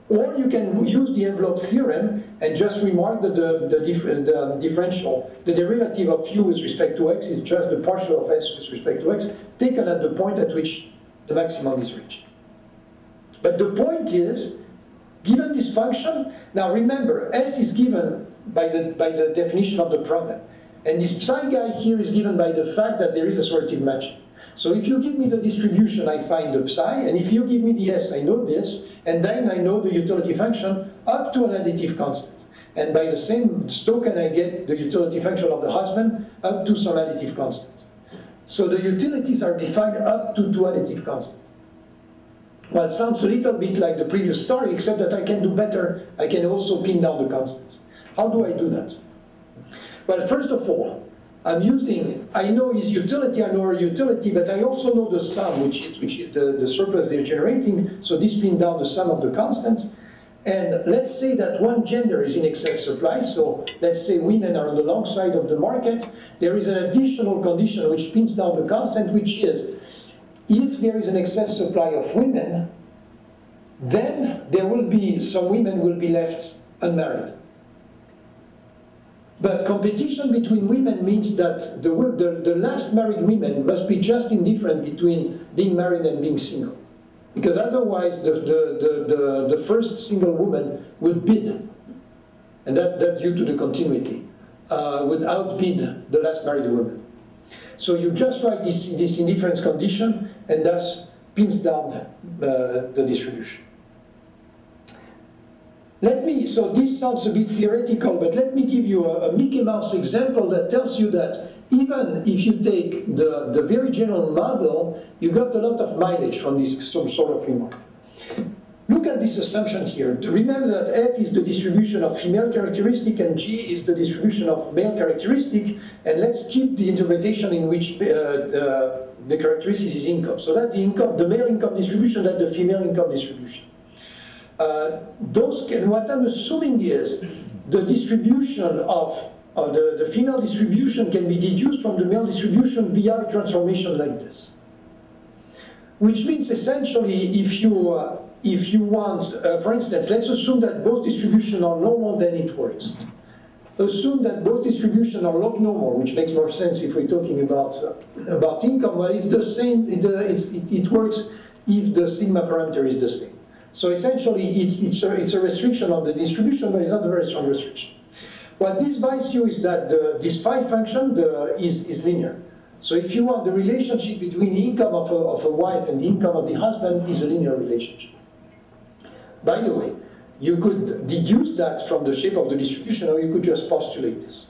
or you can use the envelope theorem and just remark that the differential, the derivative of u with respect to x is just the partial of s with respect to x, taken at the point at which the maximum is reached. But the point is, given this function, now remember, s is given by the definition of the problem, and this psi guy here is given by the fact that there is assortative matching. So if you give me the distribution, I find the psi, and if you give me the s, I know this, and then I know the utility function up to an additive constant. And by the same token, I get the utility function of the husband up to some additive constant. So the utilities are defined up to 2 additive constants. Well, it sounds a little bit like the previous story, except that I can do better. I can also pin down the constants. How do I do that? Well, first of all, I know his utility, I know her utility, but I also know the sum, which is the surplus they're generating. So this pin down the sum of the constant. And let's say that one gender is in excess supply. So let's say women are on the long side of the market. There is an additional condition which pins down the constant, which is if there is an excess supply of women, then there will be some women will be left unmarried. But competition between women means that the last married women must be just indifferent between being married and being single. Because otherwise the first single woman would bid, and that due to the continuity, would outbid the last married woman. So you just write this indifference condition, and thus pins down the distribution. So this sounds a bit theoretical, but let me give you a Mickey Mouse example that tells you that even if you take the very general model, you got a lot of mileage from this sort of remark. Look at this assumption here. Remember that F is the distribution of female characteristic and G is the distribution of male characteristic, and let's keep the interpretation in which the characteristic is income. So that's the male income distribution, that's the female income distribution. What I'm assuming is the distribution of the female distribution can be deduced from the male distribution via a transformation like this. Which means essentially if you want, for instance, let's assume that both distributions are normal, then it works. assume that both distributions are log normal, which makes more sense if we're talking about income. Well, it's the same. It works if the sigma parameter is the same. So essentially, it's a restriction on the distribution, but it's not a very strong restriction. What this buys you is that this phi function is linear. So if you want the relationship between the income of a wife and the income of the husband is a linear relationship. By the way, you could deduce that from the shape of the distribution, or you could just postulate this.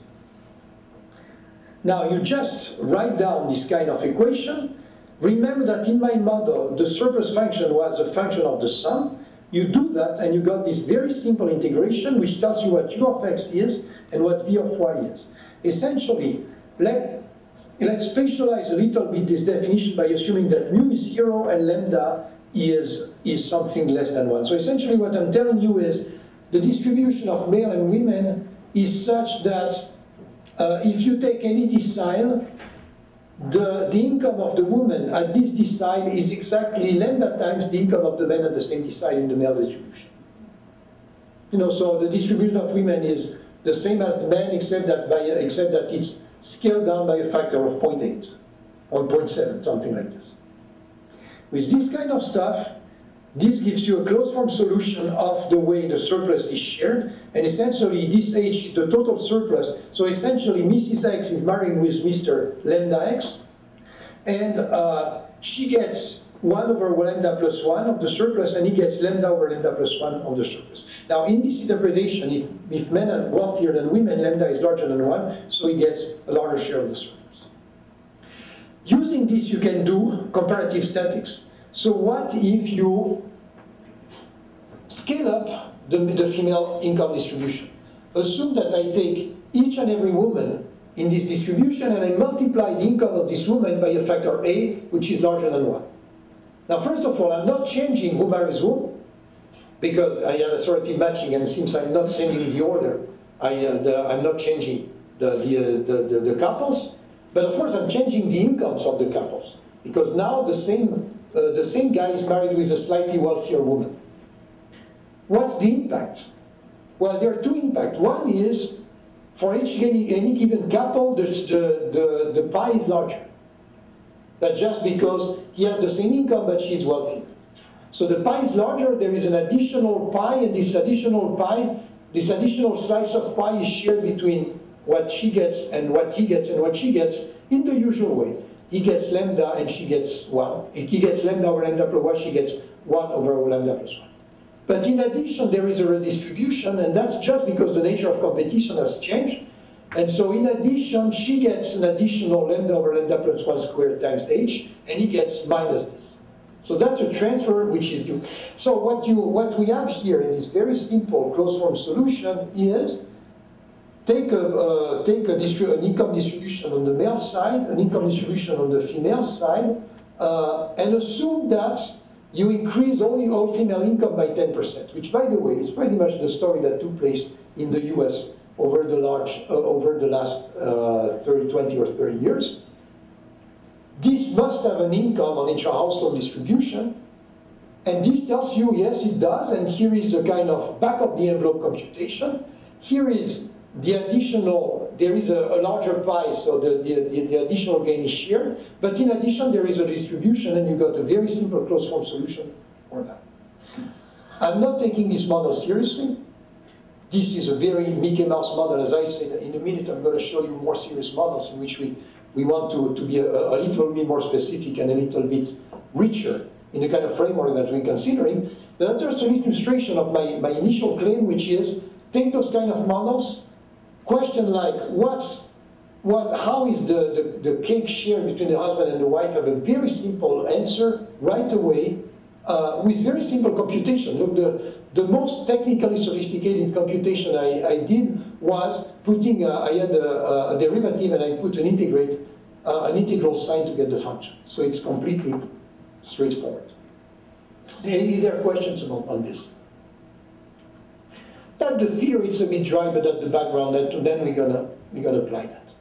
Now you just write down this kind of equation. Remember that in my model, the surplus function was a function of the sum. You do that and you got this very simple integration which tells you what u of x is and what v of y is. Essentially, let's spatialize a little bit this definition by assuming that mu is 0 and lambda is something less than 1. So essentially what I'm telling you is the distribution of male and women is such that if you take any decile, the income of the woman at this decile is exactly lambda times the income of the man at the same decile in the male distribution. You know, so the distribution of women is the same as the men, except that it's scaled down by a factor of 0.8 or 0.7, something like this. With this kind of stuff, this gives you a closed form solution of the way the surplus is shared, and essentially this H is the total surplus. So essentially Mrs. X is marrying with Mr. Lambda X, and she gets 1 over lambda plus 1 of the surplus, and he gets lambda over lambda plus 1 of the surplus. Now in this interpretation, if men are wealthier than women, lambda is larger than 1, so he gets a larger share of the surplus. Using this, you can do comparative statics. So what if you scale up the female income distribution? Assume that I take each and every woman in this distribution and I multiply the income of this woman by a factor A, which is larger than 1. Now, first of all, I'm not changing who marries who, because I have assortative matching, and since I'm not changing the order, I'm not changing the couples. But of course, I'm changing the incomes of the couples, because now the same guy is married with a slightly wealthier woman. What's the impact? Well, there are two impacts. One is, for any given couple, the pie is larger. That's just because he has the same income, but she's wealthier. So the pie is larger, there is an additional pie, and this additional slice of pie is shared between what she gets and what he gets and what she gets in the usual way. He gets lambda and she gets 1. He gets lambda over lambda plus 1, she gets 1 over lambda plus 1. But in addition, there is a redistribution, and that's just because the nature of competition has changed. And so in addition, she gets an additional lambda over lambda plus 1 squared times h, and he gets minus this. So that's a transfer which is due. So what we have here in this very simple closed form solution is take an income distribution on the male side, an income distribution on the female side, and assume that you increase only all female income by 10%, which, by the way, is pretty much the story that took place in the US over the last 20 or 30 years. This must have an income on intra-household distribution, and this tells you, yes, it does, and here is a kind of back-of-the-envelope computation. Here is the additional, there is a larger pie, so the additional gain is shared, but in addition there is a distribution, and you got a very simple closed form solution for that. I'm not taking this model seriously. This is a very Mickey Mouse model. As I said, in a minute I'm going to show you more serious models in which we want to be a little bit more specific and a little bit richer in the kind of framework that we're considering. But that's just an illustration of my initial claim, which is take those kind of models, question like how is the cake shared between the husband and the wife, have a very simple answer right away with very simple computation. Look, the most technically sophisticated computation I did was putting, I had a derivative and I put an integral sign to get the function. So it's completely straightforward. Are there questions on this? That the theory, it's a bit dry, but at the background, then we're gonna apply that.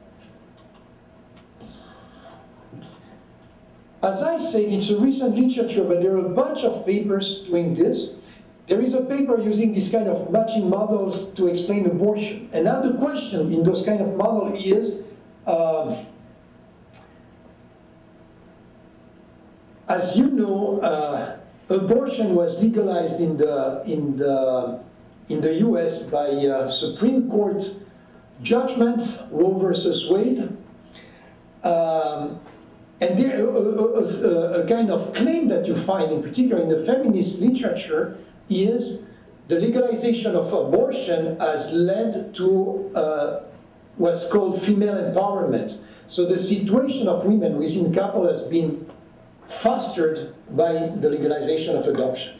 As I say, it's a recent literature, but there are a bunch of papers doing this. There is a paper using this kind of matching models to explain abortion. And now the question in those kind of models is, as you know, abortion was legalized in the U.S. by Supreme Court judgment, Roe versus Wade. And there a kind of claim that you find, in particular in the feminist literature, is the legalization of abortion has led to what's called female empowerment. So the situation of women within couple has been fostered by the legalization of adoption.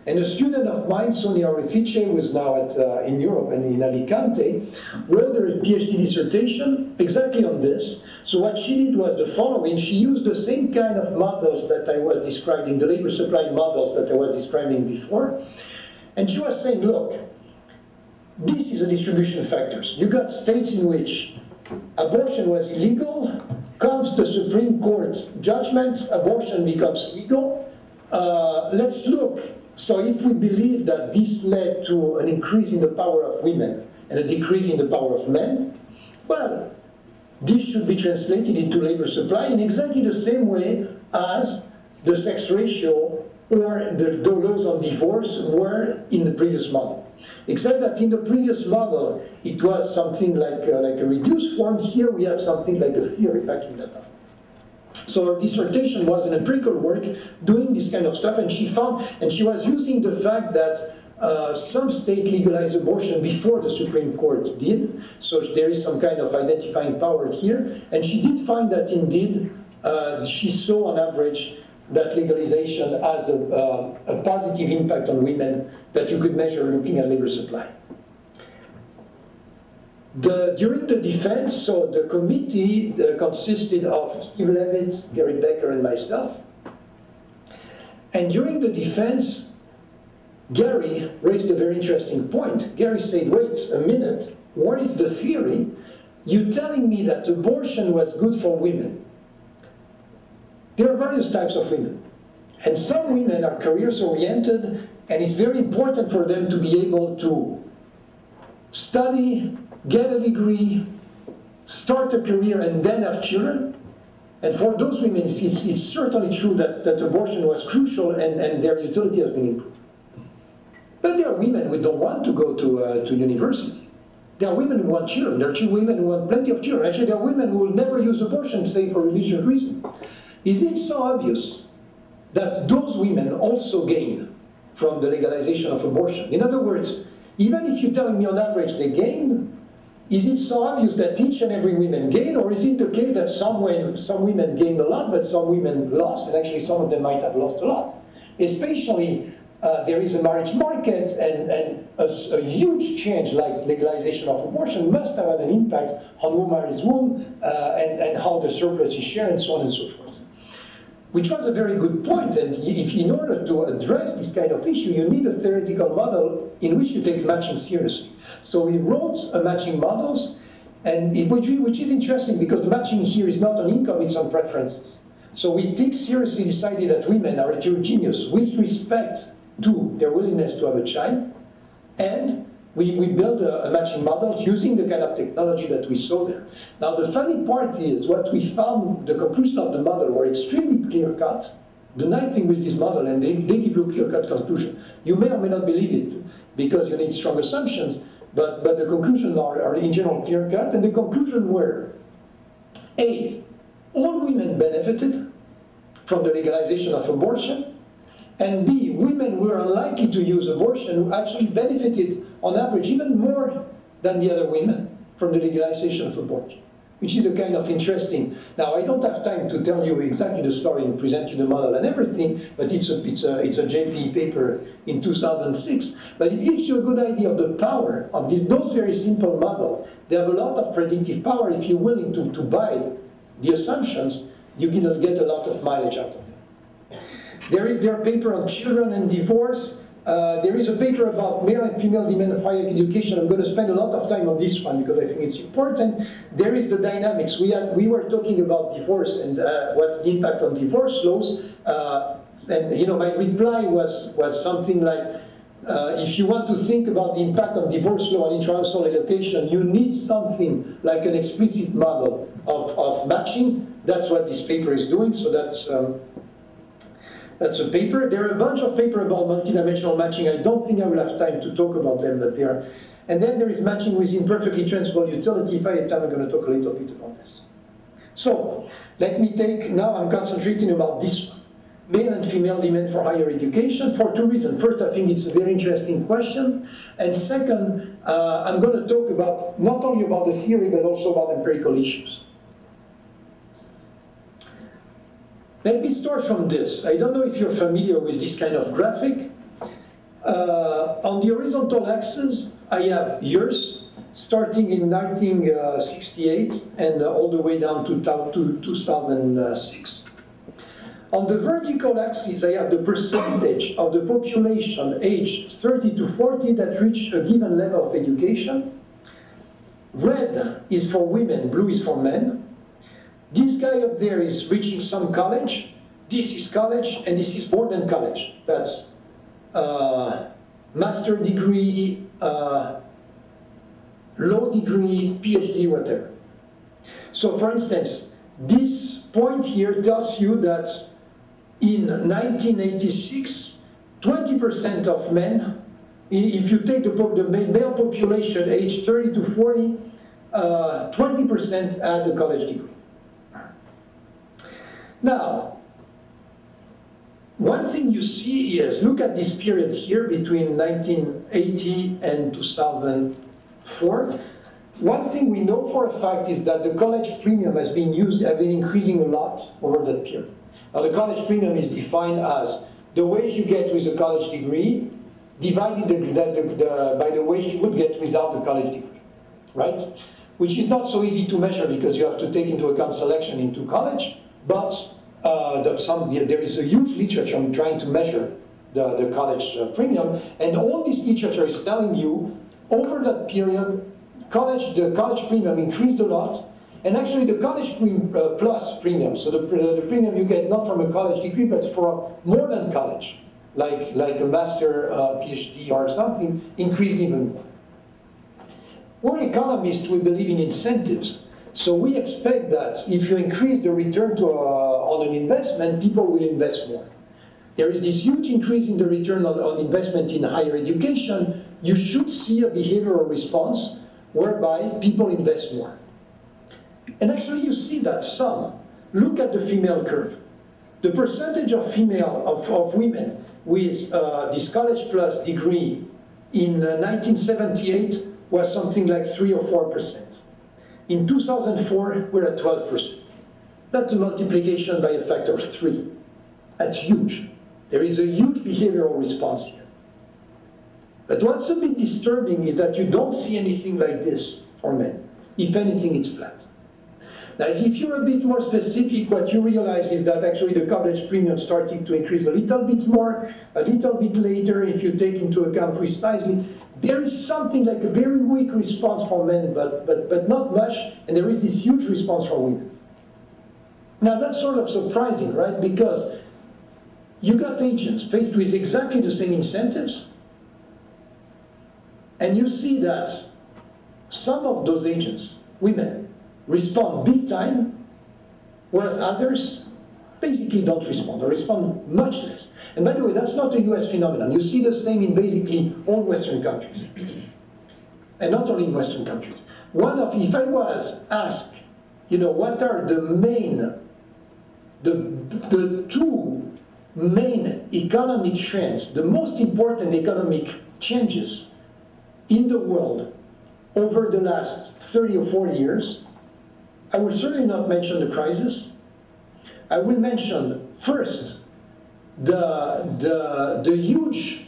And a student of mine, Sonia Refice, who is now in Europe and in Alicante, wrote her PhD dissertation exactly on this. So what she did was the following. She used the same kind of models that I was describing, the labor supply models that I was describing before. And she was saying, look, this is a distribution of factors. You got states in which abortion was illegal, comes the Supreme Court's judgment, abortion becomes legal. Let's look. So if we believe that this led to an increase in the power of women and a decrease in the power of men, well, this should be translated into labor supply in exactly the same way as the sex ratio or the laws on divorce were in the previous model. Except that in the previous model, it was something like a reduced form. Here we have something like a theory backing that up. So her dissertation was an empirical work doing this kind of stuff, and she found, and she was using the fact that some states legalized abortion before the Supreme Court did, so there is some kind of identifying power here, and she did find that indeed she saw on average that legalization has a positive impact on women that you could measure looking at labor supply. During the defense, so the committee consisted of Steve Levitt, Gary Becker, and myself. And during the defense, Gary raised a very interesting point. Gary said, wait a minute, what is the theory? You're telling me that abortion was good for women. There are various types of women. And some women are careers-oriented, and it's very important for them to be able to study, get a degree, start a career, and then have children. And for those women, it's certainly true that abortion was crucial and their utility has been improved. But there are women who don't want to go to university. There are women who want children. There are women who want plenty of children. Actually, there are women who will never use abortion, say, for religious reasons. Is it so obvious that those women also gain from the legalization of abortion? In other words, even if you're telling me on average they gain, is it so obvious that each and every woman gain, or is it the case that some women gained a lot, but some women lost, and actually some of them might have lost a lot? Especially, there is a marriage market, and a huge change like legalization of abortion must have had an impact on who marries whom, and how the surplus is shared, and so on and so forth. Which was a very good point, and if in order to address this kind of issue, you need a theoretical model in which you take matching seriously. So we wrote a matching models, and which is interesting because the matching here is not on income, it's on preferences. So we seriously decided that women are heterogeneous with respect to their willingness to have a child, and we built a matching model using the kind of technology that we saw there. Now the funny part is what we found, the conclusion of the model were extremely clear-cut. The nice thing with this model, and they give you a clear-cut conclusion. You may or may not believe it because you need strong assumptions, but the conclusions are in general clear-cut, and the conclusion were, A, all women benefited from the legalization of abortion, and B, women who are unlikely to use abortion who actually benefited on average even more than the other women from the legalization of abortion, which is a kind of interesting. Now, I don't have time to tell you exactly the story and present you the model and everything, but it's a JPE paper in 2006. But it gives you a good idea of the power of those very simple models. They have a lot of predictive power. If you're willing to buy the assumptions, you get a lot of mileage out of them. There is their paper on children and divorce. There is a paper about male and female demand of higher education. I'm going to spend a lot of time on this one because I think it's important. There is the dynamics. We were talking about divorce and what's the impact on divorce laws. And my reply was something like, if you want to think about the impact of divorce law on intra-household allocation, you need something like an explicit model of matching. That's what this paper is doing, so that's a paper. There are a bunch of papers about multidimensional matching. I don't think I will have time to talk about them, but they are. And then there is matching within perfectly transferable utility. If I have time, I'm going to talk a little bit about this. So, let me take, now I'm concentrating about this one. Male and female demand for higher education for two reasons. First, I think it's a very interesting question. And second, I'm going to talk about, not only about the theory, but also about empirical issues. Let me start from this. I don't know if you're familiar with this kind of graphic. On the horizontal axis, I have years, starting in 1968 and all the way down to 2006. On the vertical axis, I have the percentage of the population aged 30 to 40 that reach a given level of education. Red is for women, blue is for men. This guy up there is reaching some college. This is college, and this is more than college. That's master degree, law degree, PhD, whatever. So for instance, this point here tells you that in 1986, 20% of men, if you take the male population aged 30 to 40, 20% had a college degree. Now, one thing you see is, look at this period here between 1980 and 2004. One thing we know for a fact is that the college premium has been increasing a lot over that period. Now, the college premium is defined as the wage you get with a college degree divided by the wage you would get without the college degree, right? Which is not so easy to measure because you have to take into account selection into college, but there is a huge literature on trying to measure the college premium, and all this literature is telling you over that period, the college premium increased a lot, and actually the college plus premium, so the premium you get not from a college degree, but for more than college, like a master, PhD or something, increased even more. We're economists, we believe in incentives. So we expect that if you increase the return on an investment, people will invest more. There is this huge increase in the return on investment in higher education. You should see a behavioral response whereby people invest more. And actually you see that some. Look at the female curve. The percentage of women with this college plus degree in 1978 was something like 3 or 4%. In 2004, we're at 12%. That's a multiplication by a factor of 3. That's huge. There is a huge behavioral response here. But what's a bit disturbing is that you don't see anything like this for men. If anything, it's flat. Now, if you're a bit more specific, what you realize is that actually the college premium starting to increase a little bit more, a little bit later, if you take into account precisely. There is something like a very weak response for men, but not much, and there is this huge response for women. Now, that's sort of surprising, right? Because you got agents faced with exactly the same incentives, and you see that some of those agents, women, respond big time, whereas others basically don't respond, or respond much less. And by the way, that's not a US phenomenon. You see the same in basically all Western countries. And not only in Western countries. If I was asked, what are the two main economic trends, the most important economic changes in the world over the last 30 or 40 years, I will certainly not mention the crisis. I will mention first the huge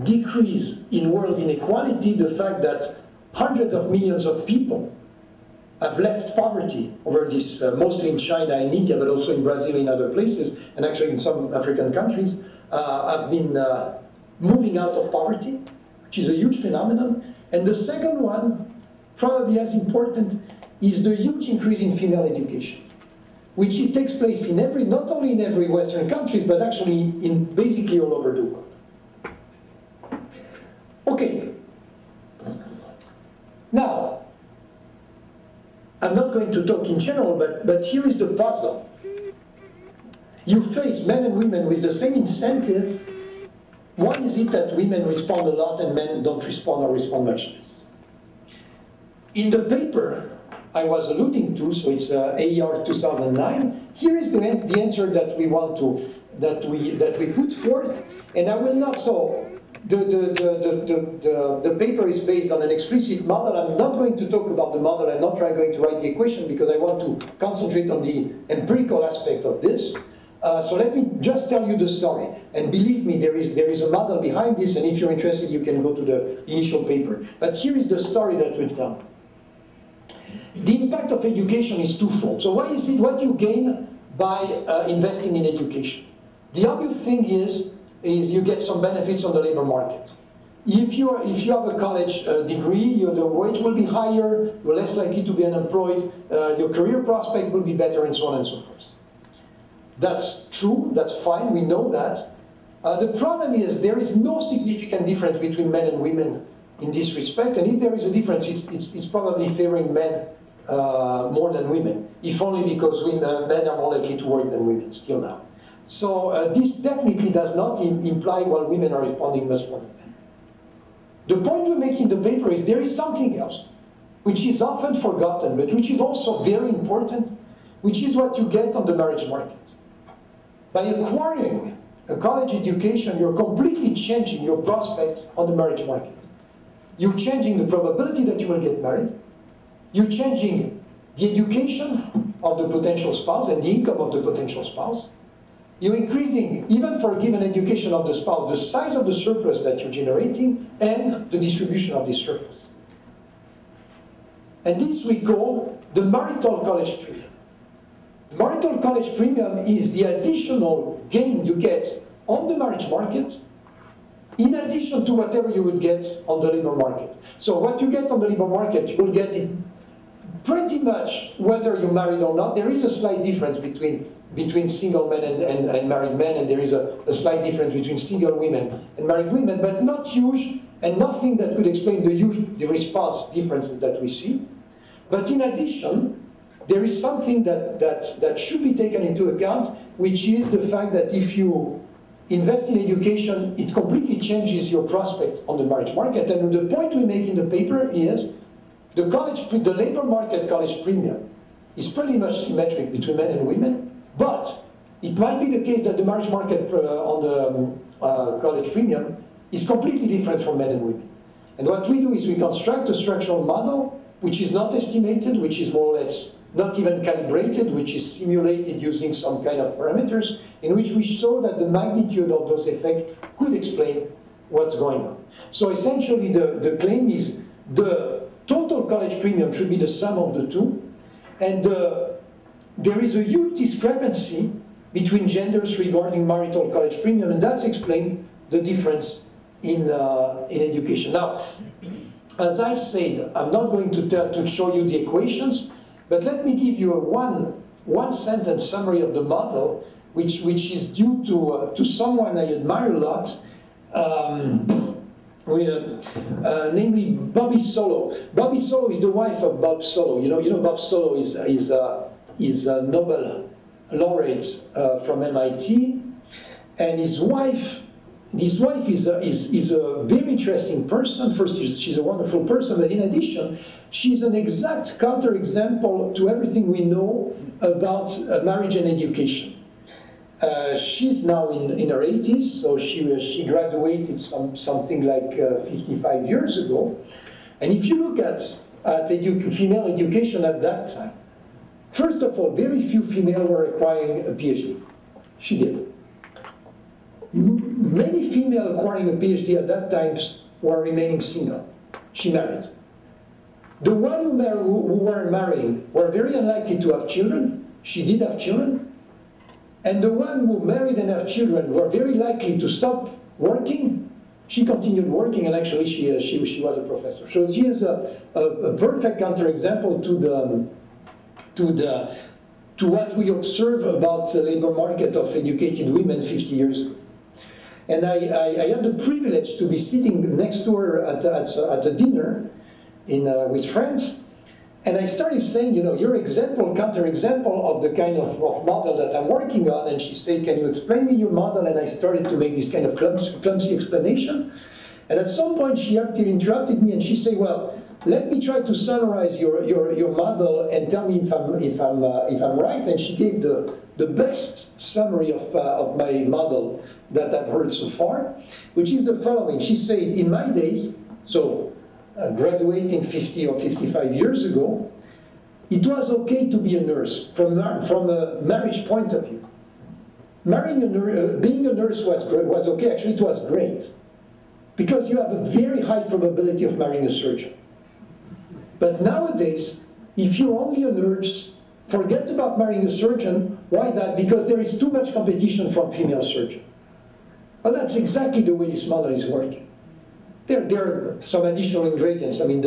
decrease in world inequality, the fact that hundreds of millions of people have left poverty over this, mostly in China and India, but also in Brazil and other places, and actually in some African countries, have been moving out of poverty, which is a huge phenomenon. And the second one, probably as important, is the huge increase in female education, which it takes place in not only in every Western country, but actually in basically all over the world. I'm not going to talk in general, but here is the puzzle. You face men and women with the same incentive. Why is it that women respond a lot and men don't respond or respond much less? In the paper I was alluding to, so it's AER 2009, here is the answer that we want to, that we put forth, and I will not, so the paper is based on an explicit model. I'm not going to talk about the model. I'm not going to write the equation because I want to concentrate on the empirical aspect of this. So let me just tell you the story. And believe me, there is a model behind this, and if you're interested, you can go to the initial paper. But here is the story that we've done. The impact of education is twofold. So what is it? What you gain by investing in education? The obvious thing is you get some benefits on the labor market. If you have a college degree, the wage will be higher, you're less likely to be unemployed, your career prospect will be better, and so on and so forth. That's true, that's fine, we know that. The problem is there is no significant difference between men and women in this respect, and if there is a difference, it's probably favoring men more than women, if only because men are more likely to work than women, still now. So this definitely does not imply while women are responding much more than men. The point we make in the paper is there is something else, which is often forgotten, but which is also very important, which is what you get on the marriage market. By acquiring a college education, you're completely changing your prospects on the marriage market. You're changing the probability that you will get married. You're changing the education of the potential spouse and the income of the potential spouse. You're increasing, even for a given education of the spouse, the size of the surplus that you're generating and the distribution of this surplus. And this we call the marital college premium. The marital college premium is the additional gain you get on the marriage market in addition to whatever you would get on the labor market. So what you get on the labor market, you will get it pretty much whether you're married or not. There is a slight difference between single men and married men, and there is a slight difference between single women and married women, but not huge, and nothing that could explain the response difference that we see. But in addition, there is something that should be taken into account, which is the fact that if you invest in education, it completely changes your prospect on the marriage market. And the point we make in the paper is the labor market college premium is pretty much symmetric between men and women, but it might be the case that the marriage market on the college premium is completely different from men and women. And what we do is we construct a structural model which is not estimated, which is more or less not even calibrated, which is simulated using some kind of parameters, in which we show that the magnitude of those effects could explain what's going on. So essentially the claim is the total college premium should be the sum of the two, and there is a huge discrepancy between genders regarding marital college premium, and that's explained the difference in education. Now, as I said, I'm not going to show you the equations, but let me give you a one-sentence summary of the model, which is due to someone I admire a lot, namely Bobby Solow. Bobby Solow is the wife of Bob Solow. You know Bob Solow is a Nobel laureate from MIT, and his wife is a very interesting person. First, she's a wonderful person, but in addition, she's an exact counterexample to everything we know about marriage and education. She's now in her 80s, so she graduated something like 55 years ago. And if you look at female education at that time, first of all, very few females were acquiring a PhD. She did. Many females acquiring a PhD at that time were remaining single. She married. The ones who were marrying were very unlikely to have children. She did have children. And the ones who married and have children were very likely to stop working. She continued working, and actually she was a professor. So she is a perfect counterexample to what we observe about the labor market of educated women 50 years ago. And I had the privilege to be sitting next to her at a dinner with friends, And I started saying, you know, your example, counterexample of the kind of model that I'm working on. And she said, can you explain me your model? And I started to make this kind of clumsy explanation. And at some point, she interrupted me and she said, well, let me try to summarize your model and tell me if I'm right. And she gave the best summary of my model that I've heard so far, which is the following. She said, in my days, so graduating 50 or 55 years ago, it was okay to be a nurse from a marriage point of view. Being a nurse was okay. Actually, it was great, because you have a very high probability of marrying a surgeon. But nowadays, if you're only a nurse, forget about marrying a surgeon. Why that? Because there is too much competition from female surgeons. Well, that's exactly the way this model is working. There are some additional ingredients. I mean,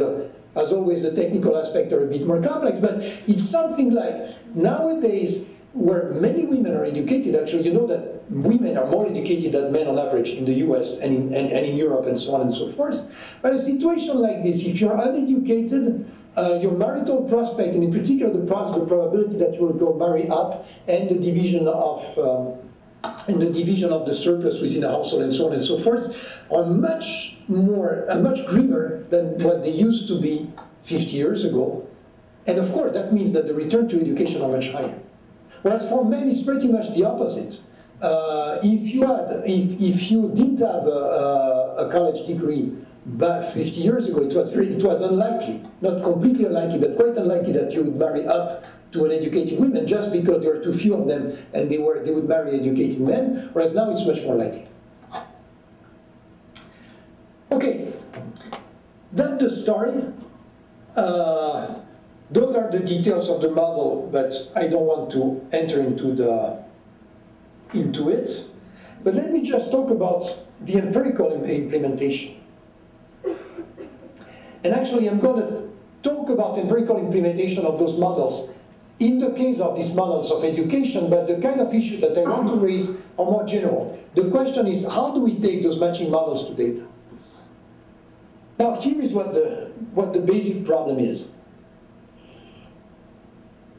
as always, the technical aspects are a bit more complex, but it's something like nowadays, where many women are educated. Actually, you know that women are more educated than men on average in the US and in Europe and so on and so forth. But a situation like this, if you're uneducated, your marital prospect, and in particular the probability that you will go marry up, and the division of the surplus within a household and so on and so forth, are much grimmer than what they used to be 50 years ago. And of course, that means that the return to education are much higher. Whereas for men, it's pretty much the opposite. If you didn't have a college degree back 50 years ago, it was unlikely, not completely unlikely, but quite unlikely that you would marry up to an educated woman, just because there were too few of them and they would marry educated men, whereas now it's much more likely. Okay, that's the story. Those are the details of the model, but I don't want to enter into it. But let me just talk about the empirical implementation. And actually, I'm going to talk about empirical implementation of those models in the case of these models of education, but the kind of issues that I want to raise are more general. The question is, how do we take those matching models to data? Now, here is what the basic problem is.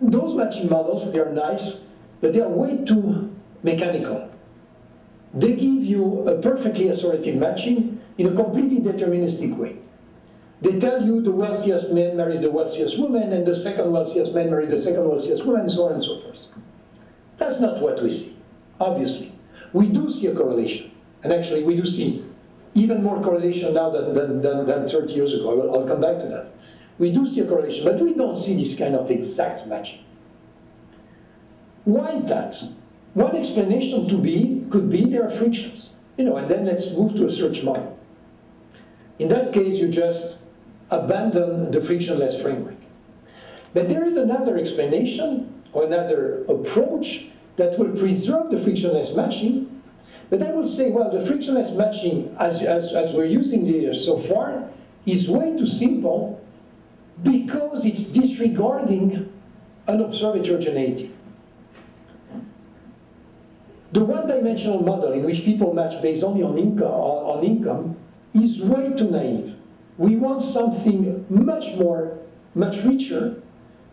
Those matching models, they are nice, but they are way too mechanical. They give you a perfectly assortative matching in a completely deterministic way. They tell you the wealthiest man marries the wealthiest woman, and the second wealthiest man marries the second wealthiest woman, and so on and so forth. That's not what we see, obviously. We do see a correlation, and actually we do see even more correlation now than 30 years ago. I'll come back to that. We do see a correlation, but we don't see this kind of exact matching. Why that? One explanation could be there are frictions. You know, and then let's move to a search model. In that case, you just abandon the frictionless framework. But there is another explanation or another approach that will preserve the frictionless matching. But I will say, well, the frictionless matching, as we're using it so far, is way too simple, because it's disregarding unobserved heterogeneity. The one-dimensional model in which people match based only on income is way too naive. We want something much richer.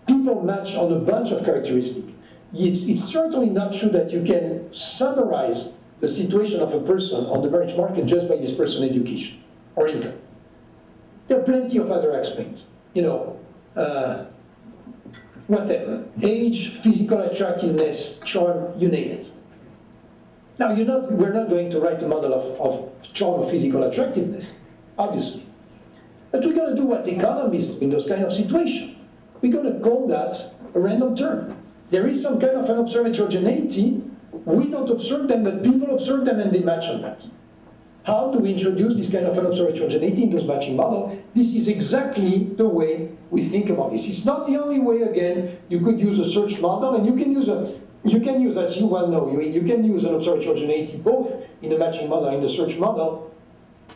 People match on a bunch of characteristics. It's certainly not true that you can summarize the situation of a person on the marriage market just by this person's education or income. There are plenty of other aspects. You know, whatever, age, physical attractiveness, charm, you name it. Now, we're not going to write a model of charm or physical attractiveness, obviously. But we're going to do what economists do in those kind of situations. We're going to call that a random term. There is some kind of unobserved heterogeneity. We don't observe them, but people observe them and they match on that. How do we introduce this kind of unobserved heterogeneity in those matching models? This is exactly the way we think about this. It's not the only way. Again, you could use a search model, and you can use, as you well know, you can use an observed heterogeneity both in the matching model and in the search model.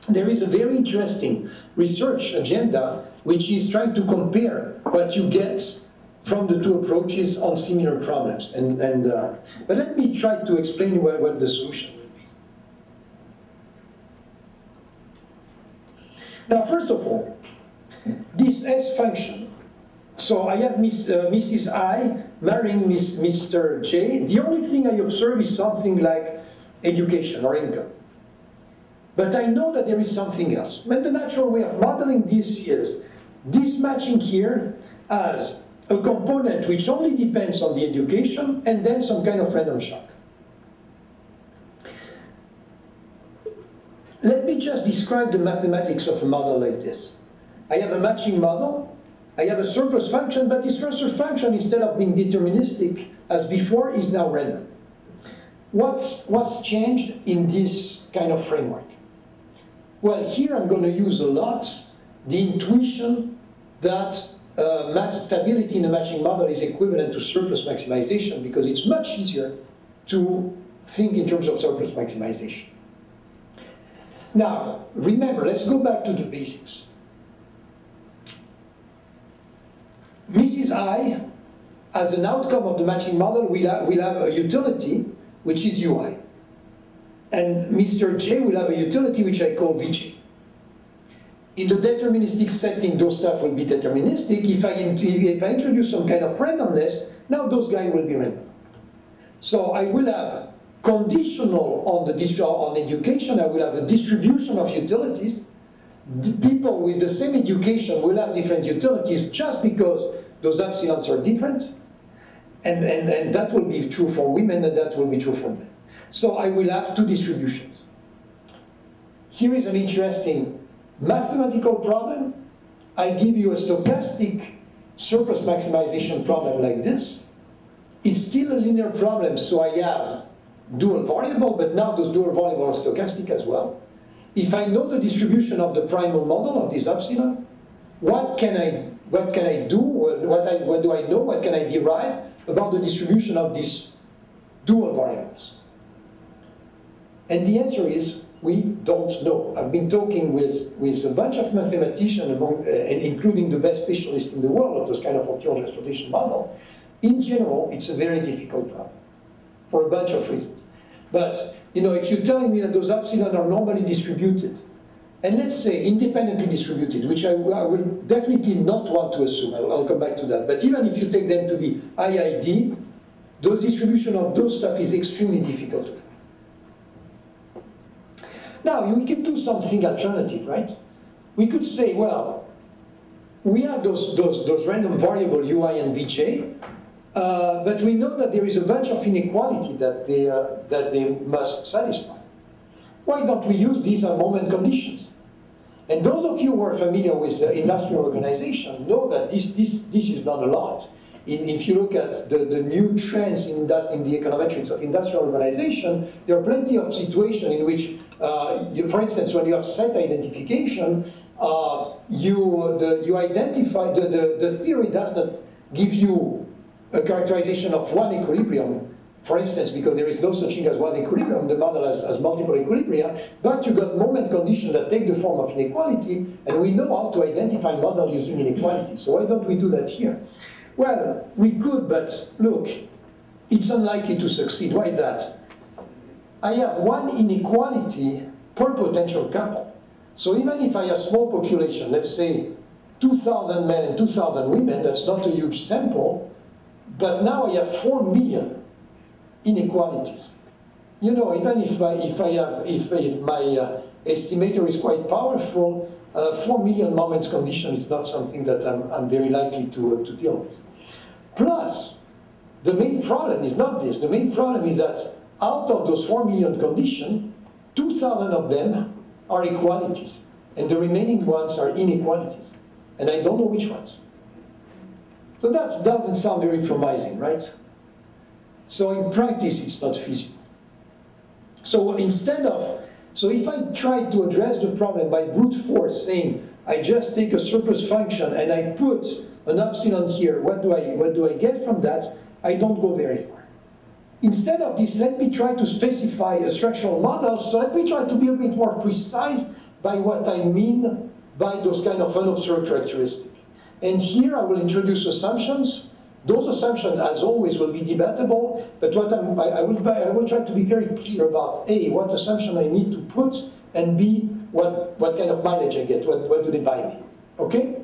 There is a very interesting research agenda which is trying to compare what you get from the two approaches on similar problems. But let me try to explain what the solution will be. Now, first of all, this S function So I have Mrs. I marrying Mr. J. The only thing I observe is something like education or income. But I know that there is something else. When the natural way of modeling this is this matching here as a component which only depends on the education and then some kind of random shock. Let me just describe the mathematics of a model like this. I have a matching model. I have a surplus function, but this surplus function, instead of being deterministic as before, is now random. What's changed in this kind of framework? Well, here I'm going to use a lot the intuition that stability in a matching model is equivalent to surplus maximization, because it's much easier to think in terms of surplus maximization. Now, remember, let's go back to the basics. Mrs. I, as an outcome of the matching model, will have a utility, which is UI. And Mr. J will have a utility, which I call VJ. In the deterministic setting, those stuff will be deterministic. If I introduce some kind of randomness, now those guys will be random. So I will have conditional on education. I will have a distribution of utilities. The people with the same education will have different utilities just because those epsilons are different. And that will be true for women, and that will be true for men. So I will have two distributions. Here is an interesting mathematical problem. I give you a stochastic surplus maximization problem like this. It's still a linear problem, so I have dual variable, but now those dual variables are stochastic as well. If I know the distribution of the primal model of this epsilon, what can I do? What do I know? What can I derive about the distribution of these dual variables? And the answer is, we don't know. I've been talking with a bunch of mathematicians, including the best specialists in the world of this kind of optimal transportation model. In general, it's a very difficult problem for a bunch of reasons. But if you're telling me that those epsilon are normally distributed, and let's say independently distributed, which I will definitely not want to assume, I'll come back to that, but even if you take them to be IID, those distribution of those stuff is extremely difficult to find. Now, we could do something alternative, right? We could say, well, we have those random variable UI and VJ, but we know that there is a bunch of inequality that they must satisfy. Why don't we use these moment conditions? And those of you who are familiar with industrial organization know that this is done a lot. If you look at the new trends in the econometrics of industrial organization, there are plenty of situations in which, for instance, when you have set identification, you identify, the theory does not give you a characterization of one equilibrium, for instance, because there is no such thing as one equilibrium, the model has multiple equilibria, but you got moment conditions that take the form of inequality, and we know how to identify model using inequality. So why don't we do that here? Well, we could, but look, it's unlikely to succeed. Why that? I have one inequality per potential couple. So even if I have a small population, let's say 2,000 men and 2,000 women, that's not a huge sample, but now I have 4 million inequalities. Even if my estimator is quite powerful, 4 million moments condition is not something that I'm very likely to deal with. Plus, the main problem is not this. The main problem is that out of those 4 million conditions, 2,000 of them are equalities, and the remaining ones are inequalities. And I don't know which ones. So that doesn't sound very promising, right? So in practice, it's not feasible. So if I try to address the problem by brute force, saying I just take a surplus function and I put an epsilon here, what do I get from that? I don't go very far. Instead of this, let me try to specify a structural model. So let me try to be a bit more precise by what I mean by those kind of unobserved characteristics. And here I will introduce assumptions. Those assumptions, as always, will be debatable, but I will try to be very clear about A, what assumption I need to put, and B, what kind of mileage I get, what do they buy me, okay?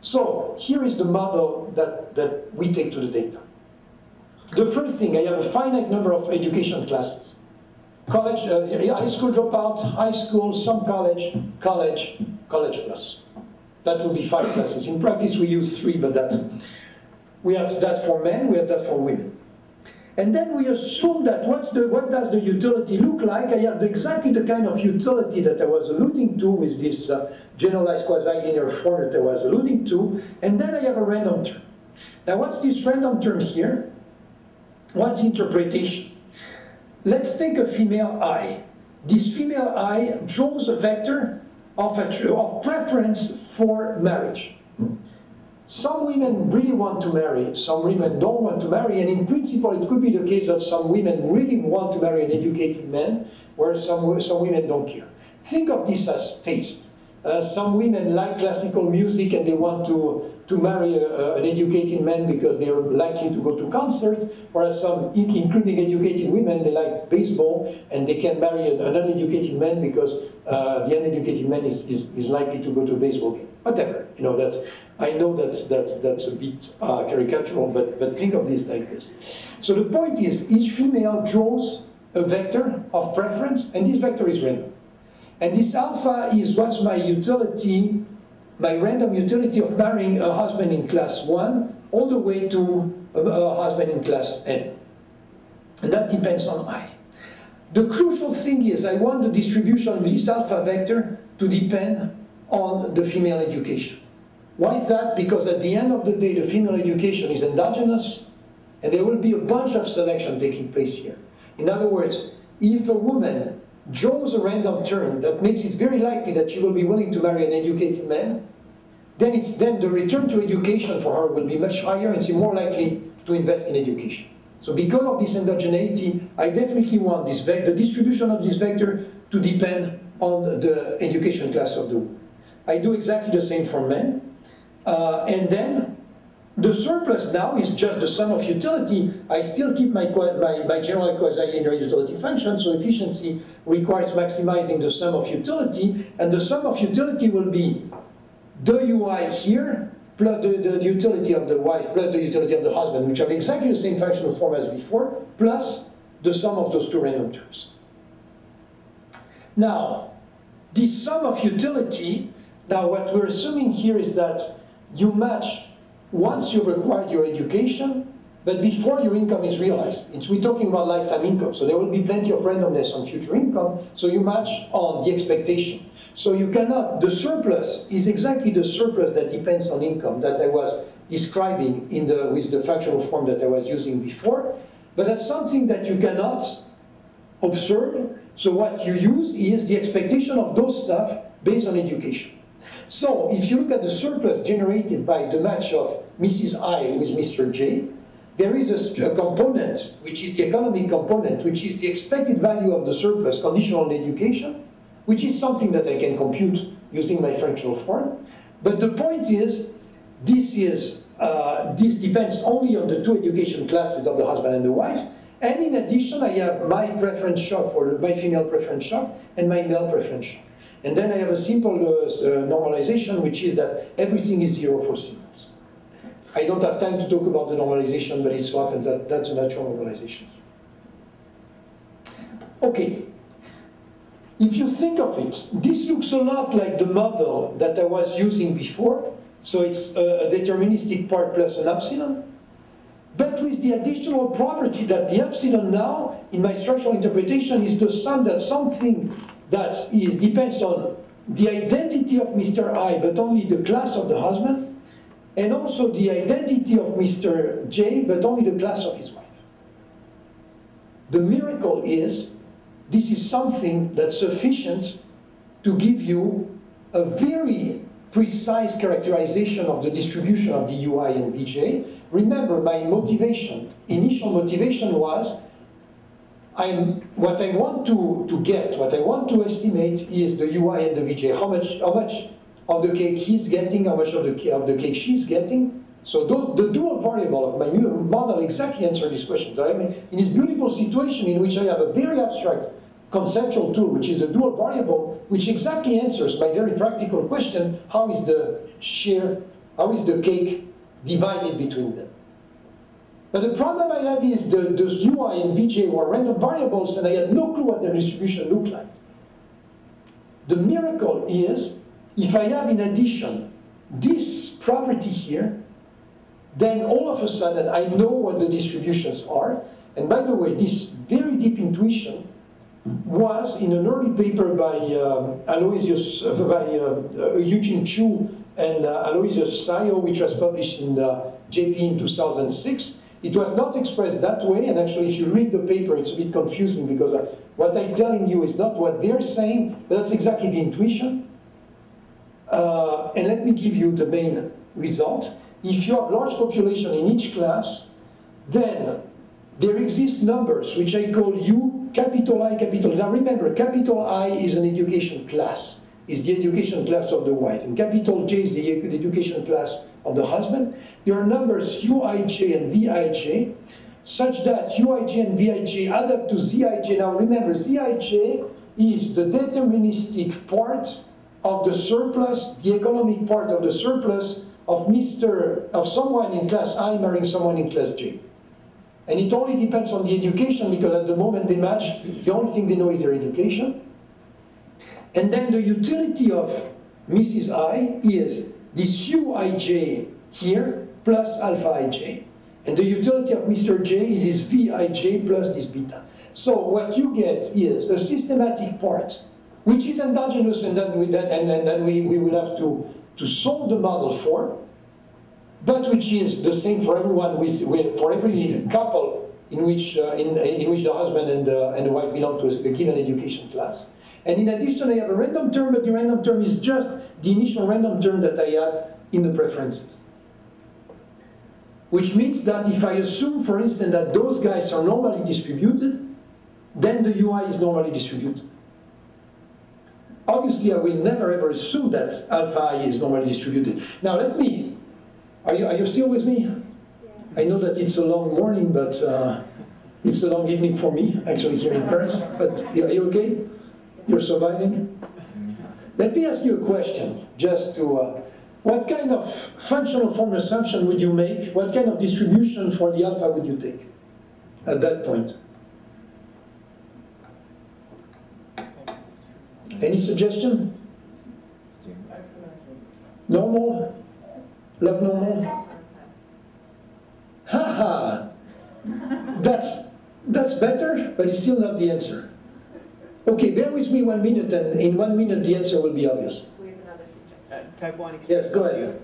So here is the model that we take to the data. The first thing, I have a finite number of education classes. College, high school dropout, high school, some college, college, college plus. That will be 5 classes. In practice, we use 3, but we have that for men, we have that for women. And then we assume that what does the utility look like? I have exactly the kind of utility that I was alluding to with this generalized quasi-linear form that I was alluding to, and then I have a random term. Now what's this random term here? What's interpretation? Let's take a female I. This female I draws a vector of preference for marriage. Some women really want to marry, some women don't want to marry, and in principle it could be the case that some women really want to marry an educated man, whereas some women don't care. Think of this as taste. Some women like classical music and they want to marry an educated man because they are likely to go to concerts, whereas some, including educated women, they like baseball and they can marry an uneducated man because the uneducated man is likely to go to a baseball game. Whatever, you know, I know that's a bit caricatural, but think of this like this. So the point is, each female draws a vector of preference, and this vector is random. And this alpha is what's my utility, my random utility of marrying a husband in class 1 all the way to a husband in class n. And that depends on I. The crucial thing is I want the distribution of this alpha vector to depend on the female education. Why is that? Because at the end of the day, the female education is endogenous, and there will be a bunch of selection taking place here. In other words, if a woman draws a random term that makes it very likely that she will be willing to marry an educated man, then the return to education for her will be much higher, and she's more likely to invest in education. So because of this endogeneity, I definitely want this the distribution of this vector to depend on the education class of the woman. I do exactly the same for men. And then the surplus now is just the sum of utility. I still keep my general quasi-linear utility function, so efficiency requires maximizing the sum of utility, and the sum of utility will be the UI here, plus the utility of the wife, plus the utility of the husband, which have exactly the same functional form as before, plus the sum of those 2 random terms. Now, this sum of utility, now what we're assuming here is that you match once you've acquired your education, but before your income is realized. We're talking about lifetime income, so there will be plenty of randomness on future income, so you match on the expectation. So you cannot, the surplus is exactly the surplus that depends on income that I was describing with the functional form that I was using before, but that's something that you cannot observe, so what you use is the expectation of those stuff based on education. So if you look at the surplus generated by the match of Mrs. I with Mr. J, there is a component, which is the economic component, which is the expected value of the surplus conditional on education, which is something that I can compute using my functional form. But the point is, this depends only on the 2 education classes of the husband and the wife. And in addition, I have my preference shock for my female preference shock and my male preference shock. And then I have a simple normalization, which is that everything is 0 for singles. I don't have time to talk about the normalization, but it so happens that that's a natural normalization. Okay. If you think of it, this looks a lot like the model that I was using before. So it's a deterministic part plus an epsilon. But with the additional property that the epsilon now, in my structural interpretation, is the sum that something that depends on the identity of Mr. I, but only the class of the husband, and also the identity of Mr. J, but only the class of his wife. The miracle is, this is something that's sufficient to give you a very precise characterization of the distribution of the UI and BJ. Remember, my motivation, initial motivation was, what I want to get, what I want to estimate is the UI and the VJ. How much of the cake he's getting, how much of the cake she's getting. So the dual variable of my new model exactly answer this question. So I'm in this beautiful situation in which I have a very abstract conceptual tool, which is the dual variable, which exactly answers my very practical question: how is the share How is the cake divided between them? But the problem I had is those UI and Vj were random variables, and I had no clue what their distribution looked like. The miracle is, if I have in addition this property here, then all of a sudden I know what the distributions are. And by the way, this very deep intuition was in an early paper by Eugene Chu and Aloysius Sayo, which was published in JP in 2006. It was not expressed that way, and actually if you read the paper, it's a bit confusing because what I'm telling you is not what they're saying, but that's exactly the intuition. And let me give you the main result. If you have large population in each class, then there exist numbers which I call U, capital I, capital. Now remember, capital I is an education class, is the education class of the wife, and capital J is the education class of the husband. There are numbers Uij and Vij, such that Uij and Vij add up to Zij. Now remember, Zij is the deterministic part of the surplus, the economic part of the surplus of someone in class I marrying someone in class J. And it only depends on the education, because at the moment they match, the only thing they know is their education. And then the utility of Mrs. I is this Uij here plus alpha ij. And the utility of Mr. J is this Vij plus this beta. So what you get is a systematic part, which is endogenous, and then we will have to solve the model for, but which is the same for everyone, for every couple in which the husband and the wife belong to a given education class. And in addition, I have a random term, but the random term is just the initial random term that I had in the preferences. Which means that if I assume, for instance, that those guys are normally distributed, then the UI is normally distributed. Obviously, I will never ever assume that alpha I is normally distributed. Now let me, are you still with me? Yeah. I know that it's a long morning, but it's a long evening for me, actually, here in Paris. But are you okay? You're surviving? Let me ask you a question, just to, what kind of functional form assumption would you make? What kind of distribution for the alpha would you take at that point? Any suggestion? Normal? Log normal? Haha! That's better, but it's still not the answer. Okay, bear with me 1 minute, and in 1 minute the answer will be obvious. We have another suggestion. Type 1 extreme Yes, go ahead.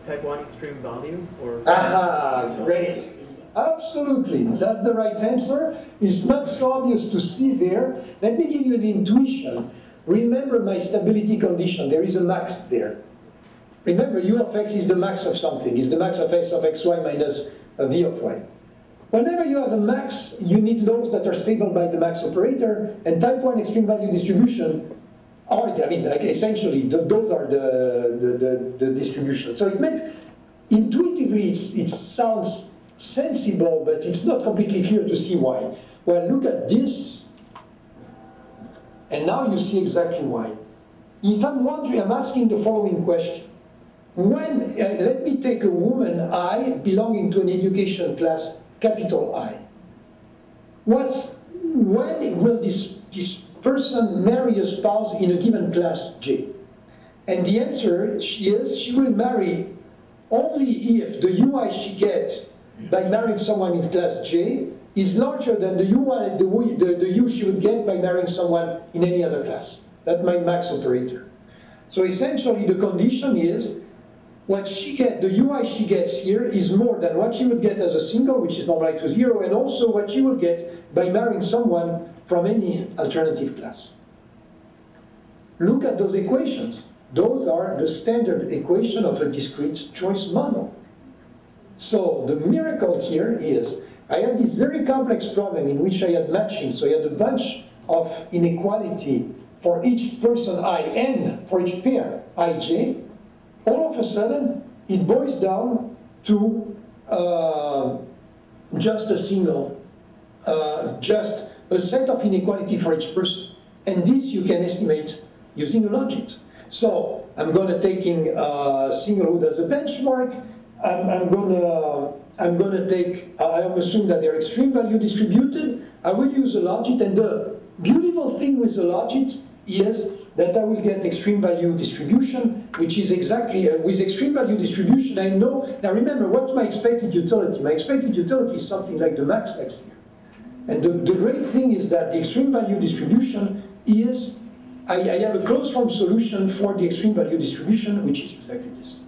Type 1 extreme value? Or Aha, great. Absolutely, that's the right answer. It's not so obvious to see there. Let me give you the intuition. Remember my stability condition. There is a max there. Remember, u of x is the max of something. It's the max of s of xy minus v of y. Whenever you have a max, you need laws that are stable by the max operator, and type 1 extreme value distribution are, I mean, like essentially, those are the distributions. So it meant, intuitively, it sounds sensible, but it's not completely clear to see why. Well, look at this, and now you see exactly why. If I'm wondering, I'm asking the following question. When, let me take a woman I belonging to an education class, capital I. When will this person marry a spouse in a given class J? And the answer is she will marry only if the UI she gets by marrying someone in class J is larger than the U she would get by marrying someone in any other class. That's my max operator. So essentially the condition is what she gets, the UI she gets here is more than what she would get as a single, which is normalized to 0, and also what she will get by marrying someone from any alternative class. Look at those equations. Those are the standard equation of a discrete choice model. So the miracle here is, I had this very complex problem in which I had matching, so I had a bunch of inequality for each person I, and for each pair ij. All of a sudden, it boils down to just a single, just a set of inequality for each person. And this you can estimate using a logit. So I'm gonna taking singlehood as a benchmark. I'm gonna take, I assume that they're extreme value distributed. I will use a logit, and the beautiful thing with the logit is that I will get extreme value distribution, which is exactly, with extreme value distribution, I know, now remember, what's my expected utility? My expected utility is something like the max X here. And the great thing is that the extreme value distribution is, I have a closed form solution for the extreme value distribution, which is exactly this.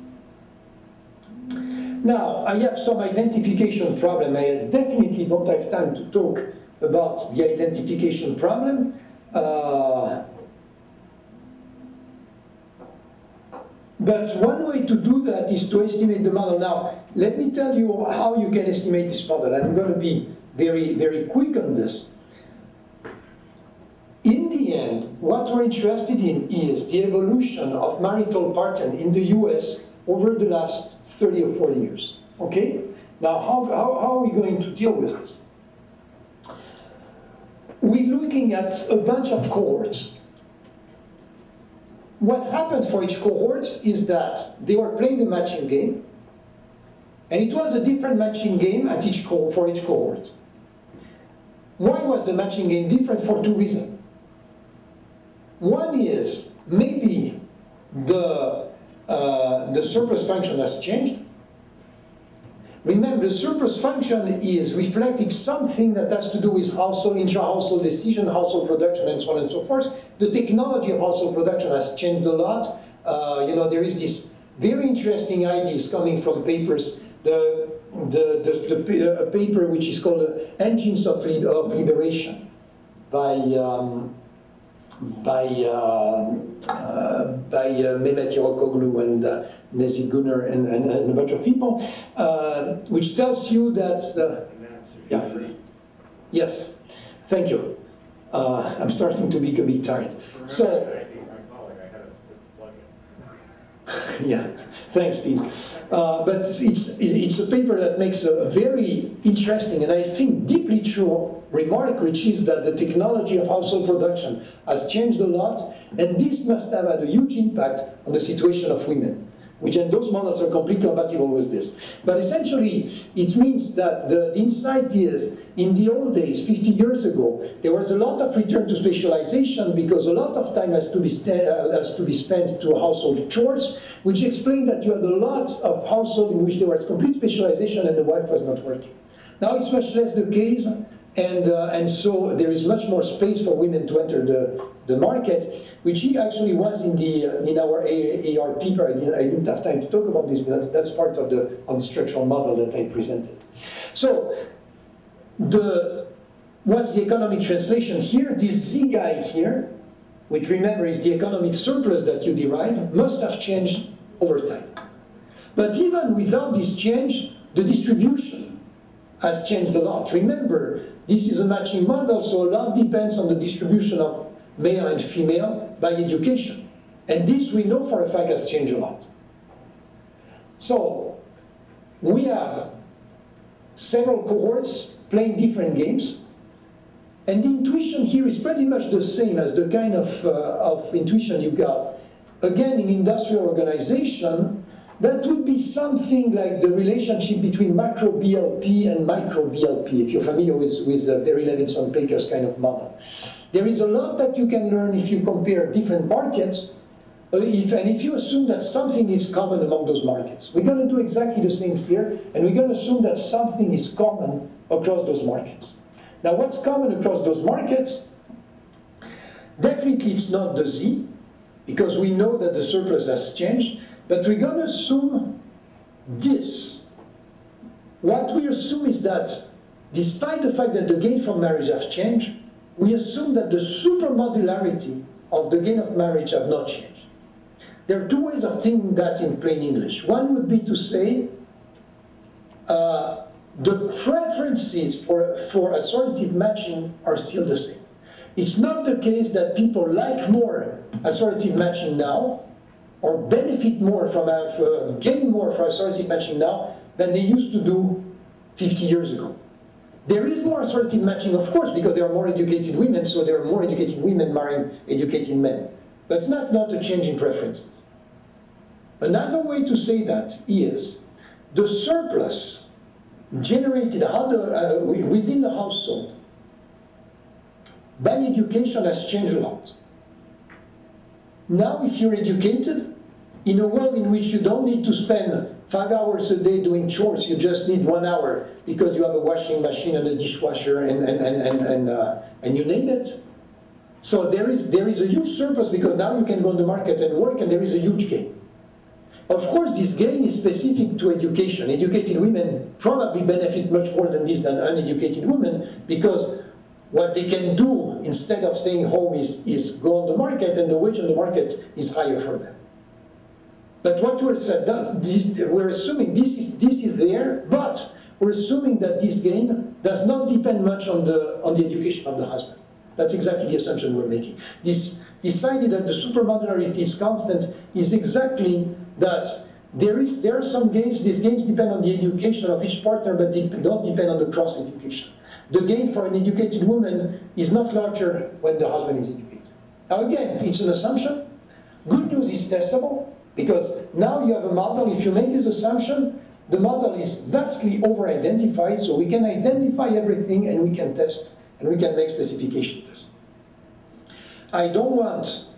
Now, I have some identification problem. I definitely don't have time to talk about the identification problem. But one way to do that is to estimate the model. Now, let me tell you how you can estimate this model. I'm going to be very, very quick on this. In the end, what we're interested in is the evolution of marital pattern in the US over the last 30 or 40 years. Okay? Now, how are we going to deal with this? We're looking at a bunch of cohorts. What happened for each cohort is that they were playing a matching game, and it was a different matching game at for each cohort. Why was the matching game different? For two reasons. One is maybe the surplus function has changed. Remember, the surplus function is reflecting something that has to do with household, intra-household decision, household production, and so on and so forth. The technology of household production has changed a lot. You know, there is this very interesting ideas coming from papers. A paper which is called Engines of Liberation by Mehmet Yorokoglu and Nezih Gunnar and a bunch of people, which tells you that, yeah, yes, thank you. I'm starting to be a bit tired. So, yeah, thanks, Steve. But it's a paper that makes a very interesting and I think deeply true remark, which is that the technology of household production has changed a lot, and this must have had a huge impact on the situation of women. And those models are completely compatible with this. But essentially, it means that the insight is, in the old days, 50 years ago, there was a lot of return to specialization because a lot of time has to be spent to household chores, which explained that you had a lot of households in which there was complete specialization and the wife was not working. Now it's much less the case, and so there is much more space for women to enter the market, which actually was in our AR paper. I didn't have time to talk about this, but that's part of the structural model that I presented. So, what's the economic translation here? This Z guy here, which remember is the economic surplus that you derive, must have changed over time. But even without this change, the distribution has changed a lot. Remember, this is a matching model, so a lot depends on the distribution of male and female by education. And this we know for a fact has changed a lot. So, we have several cohorts playing different games, and the intuition here is pretty much the same as the kind of intuition you got. Again, in industrial organization, that would be something like the relationship between macro BLP and micro BLP, if you're familiar with Barry Levinson-Paker's kind of model. There is a lot that you can learn if you compare different markets, and if you assume that something is common among those markets. We're going to do exactly the same here, and we're going to assume that something is common across those markets. Now, what's common across those markets? Definitely it's not the Z, because we know that the surplus has changed, but we're going to assume this. What we assume is that despite the fact that the gain from marriage have changed, we assume that the supermodularity of the gain of marriage have not changed. There are two ways of thinking that in plain English. One would be to say the preferences for assortative matching are still the same. It's not the case that people like more assortative matching now, or benefit more from, gain more from assortative matching now than they used to do 50 years ago. There is more assortative matching, of course, because there are more educated women, so there are more educated women marrying educated men. But it's not a change in preferences. Another way to say that is the surplus generated within the household by education has changed a lot. Now, if you're educated, in a world in which you don't need to spend 5 hours a day doing chores, you just need 1 hour because you have a washing machine and a dishwasher and you name it. So there is a huge surplus because now you can go on the market and work, and there is a huge gain. Of course, this gain is specific to education. Educated women probably benefit much more than this than uneducated women, because what they can do instead of staying home is go on the market, and the wage on the market is higher for them. But what we're assuming this is there, but we're assuming that this gain does not depend much on the education of the husband. That's exactly the assumption we're making. This idea that the supermodularity is constant is exactly that there are some gains. These gains depend on the education of each partner, but they don't depend on the cross education. The gain for an educated woman is not larger when the husband is educated. Now again, it's an assumption. Good news is testable, because now you have a model. If you make this assumption, the model is vastly over-identified, so we can identify everything and we can test, and we can make specification tests. I don't want,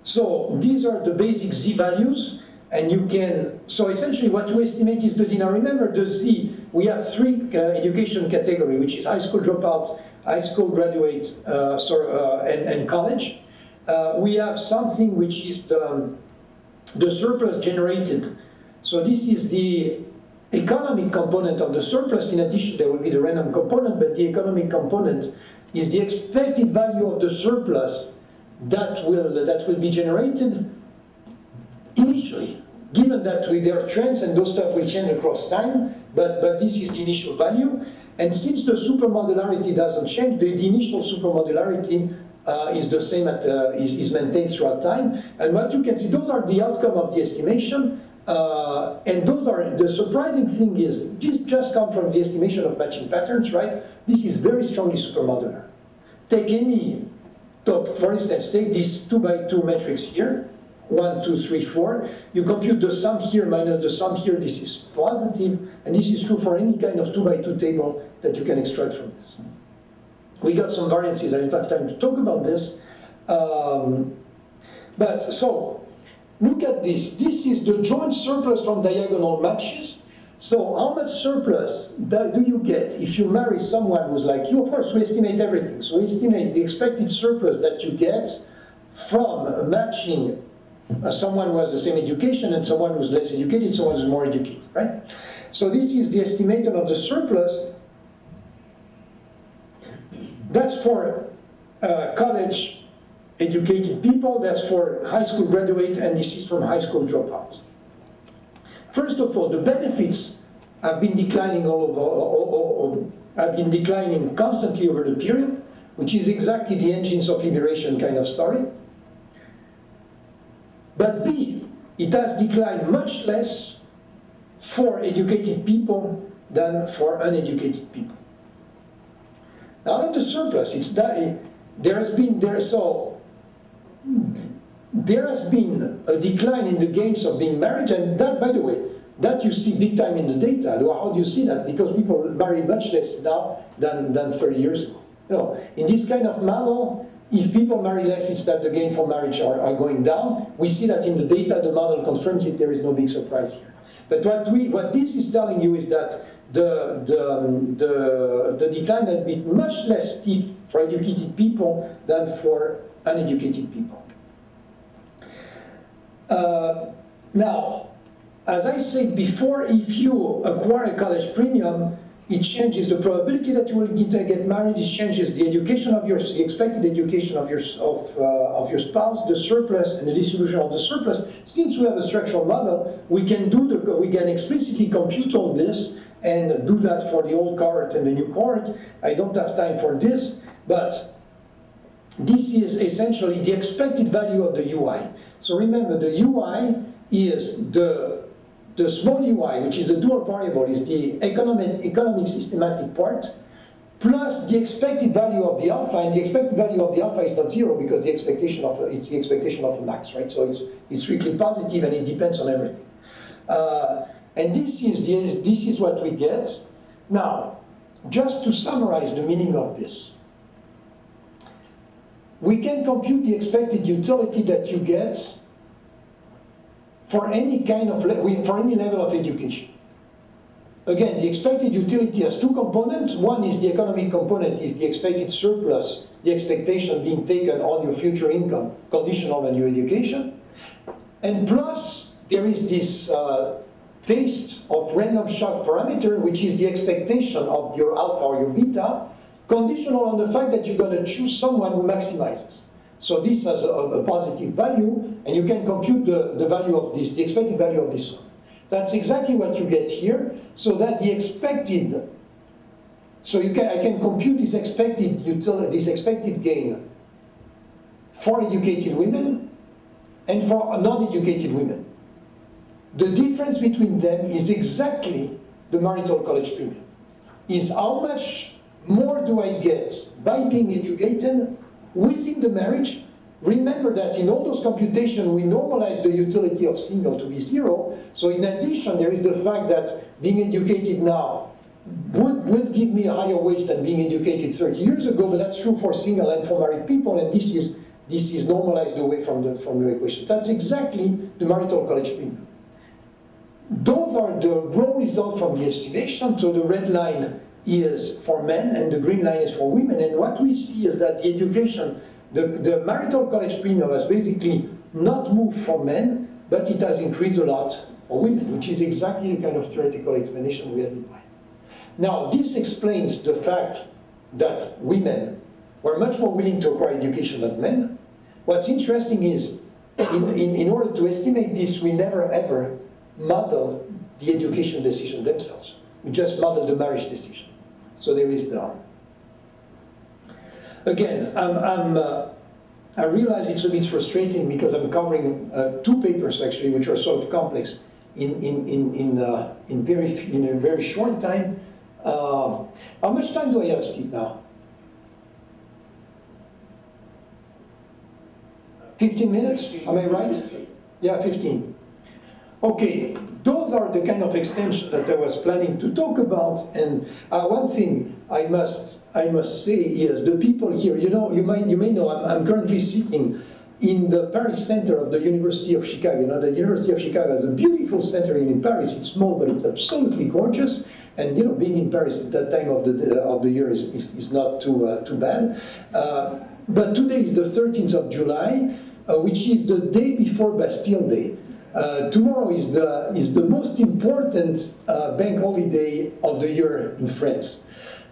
so these are the basic Z values, and you can, so essentially what we estimate is the D. Now remember the Z, we have three education category, which is high school dropouts, high school graduates, and college. We have something which is the surplus generated. So this is the economic component of the surplus. In addition, there will be the random component, but the economic component is the expected value of the surplus that will be generated initially, given that there are trends and those stuff will change across time, but this is the initial value. And since the supermodularity doesn't change, the initial supermodularity is the same is maintained throughout time. And what you can see, those are the outcome of the estimation. And those are, the surprising thing is, this just comes from the estimation of matching patterns, right? This is very strongly supermodular. Take any, for instance, take these 2 by 2 matrix here, 1, 2, 3, 4. You compute the sum here minus the sum here. This is positive, and this is true for any kind of 2 by 2 table that you can extract from this. We got some variances. I don't have time to talk about this. But so, look at this. This is the joint surplus from diagonal matches. So how much surplus do you get if you marry someone who's like you? Of course, we estimate everything. So we estimate the expected surplus that you get from matching someone who has the same education and someone who's less educated, someone who's more educated, right? So this is the estimate of the surplus. That's for college educated people, that's for high school graduate, and this is from high school dropouts. First of all, the benefits have been declining have been declining constantly over the period, which is exactly the engines of liberation kind of story. But B, it has declined much less for educated people than for uneducated people. Now at the surplus, there has been a decline in the gains of being married, and that, by the way, that you see big time in the data. How do you see that? Because people marry much less now than 30 years ago. No, in this kind of model, if people marry less, it's that the gain for marriage are going down. We see that in the data, the model confirms it, there is no big surprise here. But what this is telling you is that the decline has been much less steep for educated people than for uneducated people. Now, as I said before, if you acquire a college premium, it changes the probability that you will get married. It changes the education of the expected education of your spouse, the surplus, and the distribution of the surplus. Since we have a structural model, we can explicitly compute all this and do that for the old cohort and the new cohort. I don't have time for this, but this is essentially the expected value of the UI. So remember, the UI is the small UI, which is the dual variable, is the economic systematic part. plus the expected value of the alpha, and the expected value of the alpha is not zero because the expectation of it's the expectation of a max, right? So it's strictly positive and it depends on everything. And this is what we get. Now, just to summarize the meaning of this, we can compute the expected utility that you get for any kind of for any level of education. Again, the expected utility has two components. One is the economic component, is the expected surplus, the expectation being taken on your future income, conditional on your education. And plus, there is this taste of random shock parameter, which is the expectation of your alpha or your beta, conditional on the fact that you're going to choose someone who maximizes. So this has a positive value, and you can compute the value of this, the expected value of this sum. That's exactly what you get here, so that the expected, so I can compute this expected utility, this expected gain for educated women and for non-educated women. The difference between them is exactly the marital college premium. Is how much more do I get by being educated within the marriage? Remember that in all those computations, we normalize the utility of single to be zero. So in addition, there is the fact that being educated now would give me a higher wage than being educated 30 years ago, but that's true for single and for married people, and this is normalized away from the equation. That's exactly the marital college premium. Those are the raw results from the estimation. So the red line is for men and the green line is for women. And what we see is that the education, the marital college premium has basically not moved for men, but it has increased a lot for women, which is exactly the kind of theoretical explanation we had in mind. Now, this explains the fact that women were much more willing to acquire education than men. What's interesting is, in order to estimate this, we never ever model the education decision themselves. We just model the marriage decision. So there is the... Again, I realize it's a bit frustrating because I'm covering two papers actually, which are sort of complex in a very short time. How much time do I have, Steve, now? 15 minutes? Am I right? Yeah, 15. Okay, those are the kind of extensions that I was planning to talk about. And one thing I must say is the people here. You know, you may know I'm currently sitting in the Paris center of the University of Chicago. You know, the University of Chicago has a beautiful center in Paris. It's small, but it's absolutely gorgeous. And you know, being in Paris at that time of the year is not too bad. But today is the 13th of July, which is the day before Bastille Day. Tomorrow is the most important bank holiday of the year in France.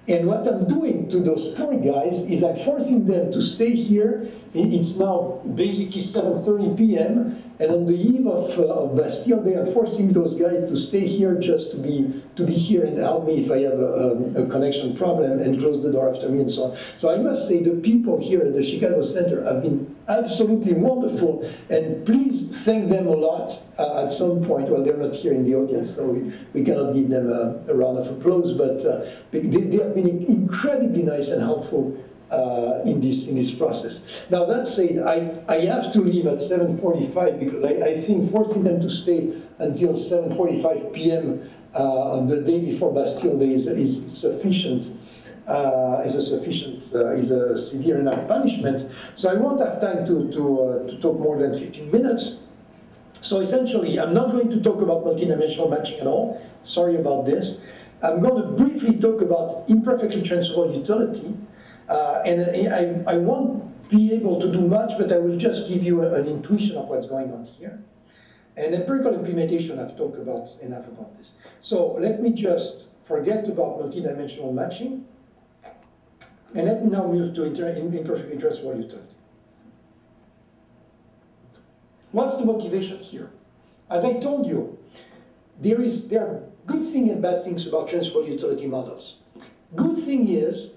And what I'm doing to those poor guys is I'm forcing them to stay here. It's now basically 7:30 p.m. And on the eve of Bastille Day, I'm forcing those guys to stay here just to be here and help me if I have a connection problem and close the door after me and so on. So I must say the people here at the Chicago Center have been absolutely wonderful, and please thank them a lot at some point. Well, they're not here in the audience, so we cannot give them a round of applause, but they have been incredibly nice and helpful in this process. Now that said, I have to leave at 7:45 because I think forcing them to stay until 7:45 p.m. On the day before Bastille Day is sufficient. Is a severe enough punishment. So I won't have time to talk more than 15 minutes. So essentially, I'm not going to talk about multidimensional matching at all. Sorry about this. I'm going to briefly talk about imperfectly transferable utility. And I won't be able to do much, but I will just give you an intuition of what's going on here. And empirical implementation, I've talked about enough about this. So let me just forget about multidimensional matching. And let me now move to imperfectly transferable utility. What's the motivation here? As I told you, there are good things and bad things about transferable utility models. Good thing is,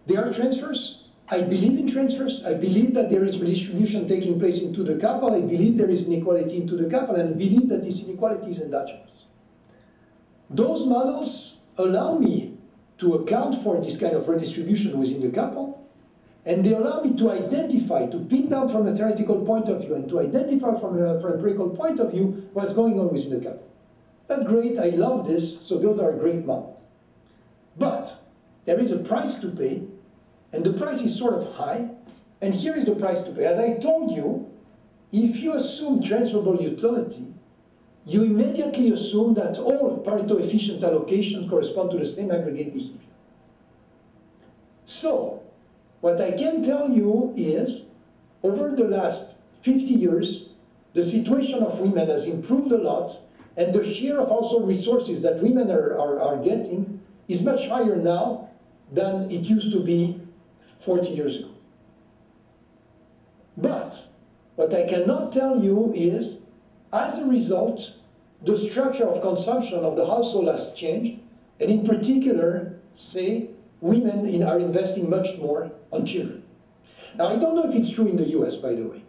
there are transfers. I believe in transfers. I believe that there is redistribution taking place into the couple. I believe there is inequality into the couple, and I believe that this inequality is endogenous. Those models allow me to account for this kind of redistribution within the couple, and they allow me to identify, to pin down from a theoretical point of view and to identify from an empirical point of view what's going on within the couple. That's great, I love this, so those are great models. But there is a price to pay, and the price is sort of high, and here is the price to pay. As I told you, if you assume transferable utility, you immediately assume that all Pareto efficient allocation correspond to the same aggregate behavior. So, what I can tell you is, over the last 50 years, the situation of women has improved a lot, and the share of household resources that women are getting is much higher now than it used to be 40 years ago. But what I cannot tell you is, as a result, the structure of consumption of the household has changed, and in particular, say, women are investing much more on children. Now, I don't know if it's true in the US, by the way.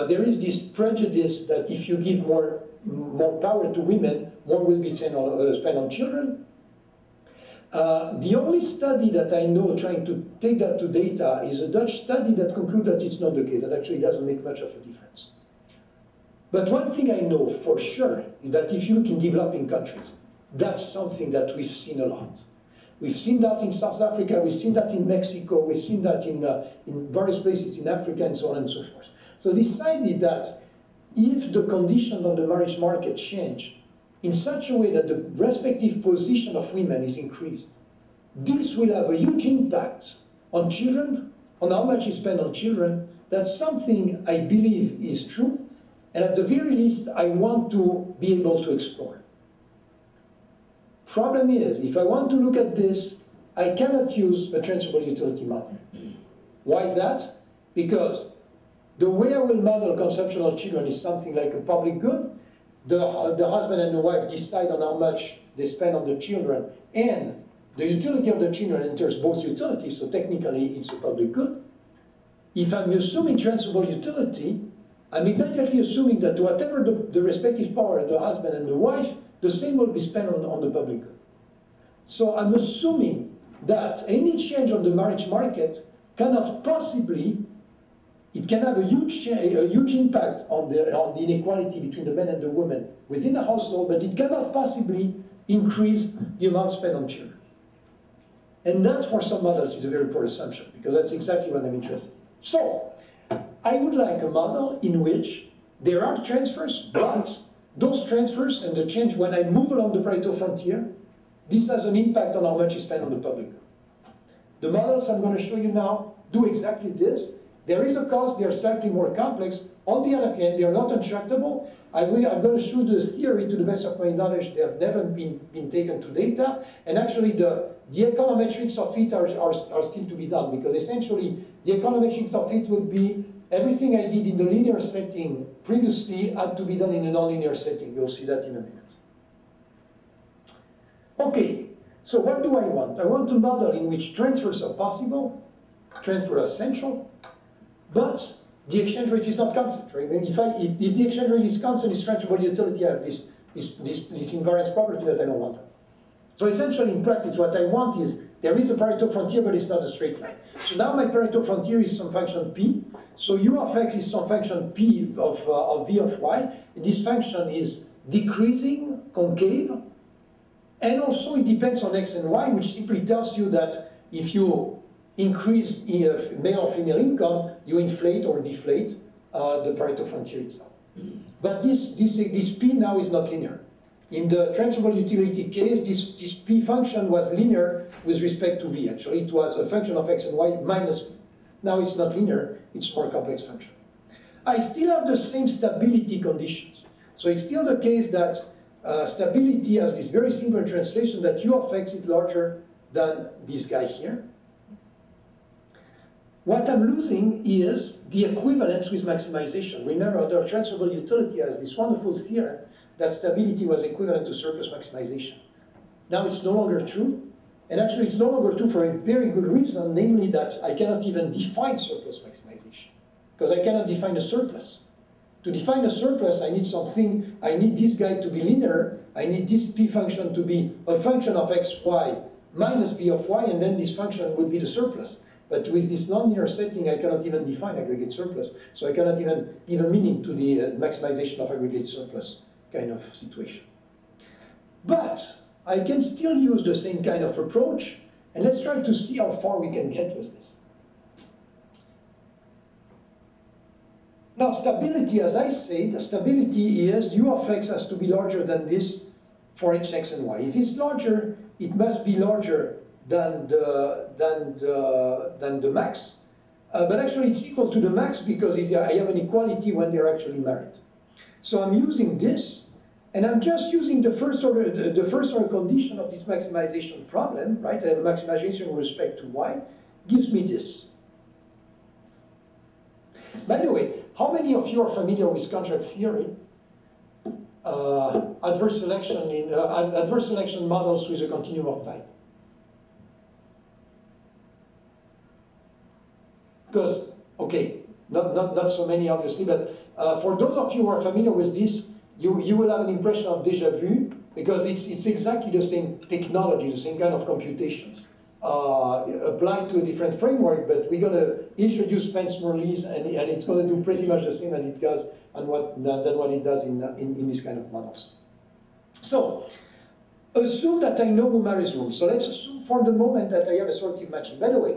There is this prejudice that if you give more power to women, more will be spent on children. The only study that I know trying to take that to data is a Dutch study that concludes that it's not the case, that actually doesn't make much of a difference. But one thing I know for sure is that if you look in developing countries, that's something that we've seen a lot. We've seen that in South Africa, we've seen that in Mexico, we've seen that in various places in Africa, and so on and so forth. So decided that if the conditions on the marriage market change in such a way that the respective position of women is increased, this will have a huge impact on children, on how much is spent on children. That's something I believe is true, and at the very least, I want to be able to explore. Problem is, if I want to look at this, I cannot use a transferable utility model. Why that? Because the way I will model consumption of children is something like a public good. The husband and the wife decide on how much they spend on the children, and the utility of the children enters both utilities, so technically it's a public good. If I'm assuming transferable utility, I'm immediately assuming that whatever the respective power of the husband and the wife, the same will be spent on the public good. So I'm assuming that any change on the marriage market cannot possibly, it can have a huge impact on the inequality between the men and the women within the household, but it cannot possibly increase the amount spent on children. And that, for some models, is a very poor assumption, because that's exactly what I'm interested in. So, I would like a model in which there are transfers, but those transfers and the change when I move along the Pareto frontier, this has an impact on how much is spent on the public good. The models I'm going to show you now do exactly this. There is a cost, they are slightly more complex. On the other hand, they are not intractable. I'm going to show the theory to the best of my knowledge. They have never been taken to data. And actually, the econometrics of it are still to be done, because essentially, the econometrics of it would be everything I did in the linear setting previously had to be done in a nonlinear setting. You'll see that in a minute. Okay, so what do I want? I want a model in which transfers are possible, transfer are essential, but the exchange rate is not constant, right? If the exchange rate is constant, it's transferable utility, I have this invariance property that I don't want. So essentially, in practice, what I want is, there is a Pareto frontier, but it's not a straight line. So now my Pareto frontier is some function p. So u of x is some function p of v of y. And this function is decreasing, concave, and also it depends on x and y, which simply tells you that if you increase male or female income, you inflate or deflate the Pareto frontier itself. But this p now is not linear. In the transferable utility case, this p function was linear with respect to v. Actually, it was a function of x and y minus v. Now it's not linear, it's a more complex function. I still have the same stability conditions. So it's still the case that stability has this very simple translation that u of x is larger than this guy here. What I'm losing is the equivalence with maximization. Remember, the transferable utility has this wonderful theorem that stability was equivalent to surplus maximization. Now it's no longer true, and actually it's no longer true for a very good reason, namely that I cannot even define surplus maximization, because I cannot define a surplus. To define a surplus, I need this guy to be linear, I need this p function to be a function of x, y minus V of y, and then this function would be the surplus. But with this nonlinear setting, I cannot even define aggregate surplus. So I cannot even give a meaning to the maximization of aggregate surplus kind of situation. But I can still use the same kind of approach, and let's try to see how far we can get with this. Now, stability, as I said, stability is u of x has to be larger than this for each x and y. If it's larger, it must be larger than the max. But actually, it's equal to the max because I have an equality when they're actually married. So I'm using this, and I'm just using the first order condition of this maximization problem, right? I have a maximization with respect to y, gives me this. By the way, how many of you are familiar with contract theory? Adverse selection models with a continuum of time. Because, okay, not so many obviously, but for those of you who are familiar with this, you will have an impression of déjà vu, because it's exactly the same technology, the same kind of computations. Applied to a different framework, but we're going to introduce Spence-Morley's, and it's going to do pretty much the same as it does than what it does in this kind of models. So, assume that I know Mumari's rule. So let's assume for the moment that I have assortative matching. By the way,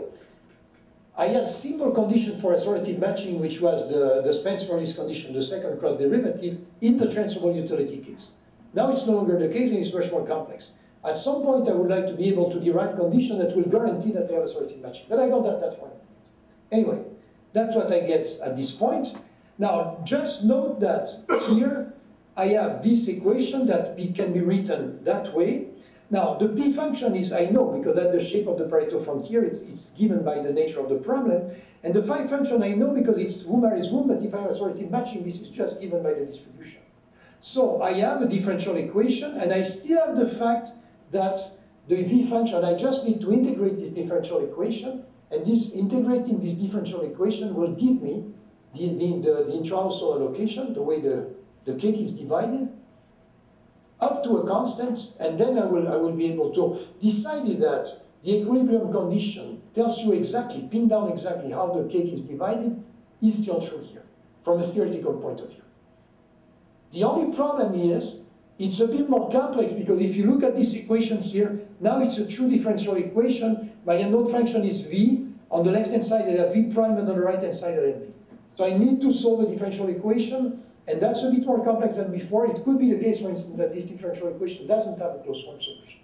I had simple condition for assortative matching, which was the Spence-Morley's condition, the second cross derivative, in the transferable utility case. Now it's no longer the case, and it's much more complex. At some point, I would like to be able to derive condition that will guarantee that I have assortative matching. But I don't have that for now. Anyway, that's what I get at this point. Now, just note that here, I have this equation that can be written that way. Now, the P function is, I know, because that's the shape of the Pareto frontier. It's given by the nature of the problem. And the phi function, I know, because it's Mumari's rule, but if I have assortative matching, this is just given by the distribution. So I have a differential equation, and I still have the fact that the V function, I just need to integrate this differential equation, and integrating this differential equation will give me the intrahousehold allocation, the way the cake is divided, up to a constant, and then I will be able to decide that the equilibrium condition tells you exactly, pin down exactly how the cake is divided, is still true here, from a theoretical point of view. The only problem is, it's a bit more complex, because if you look at this equation here, now it's a true differential equation. My unknown function is V. On the left-hand side, I have V prime, and on the right-hand side, I have V. So I need to solve a differential equation, and that's a bit more complex than before. It could be the case, for instance, that this differential equation doesn't have a closed form solution.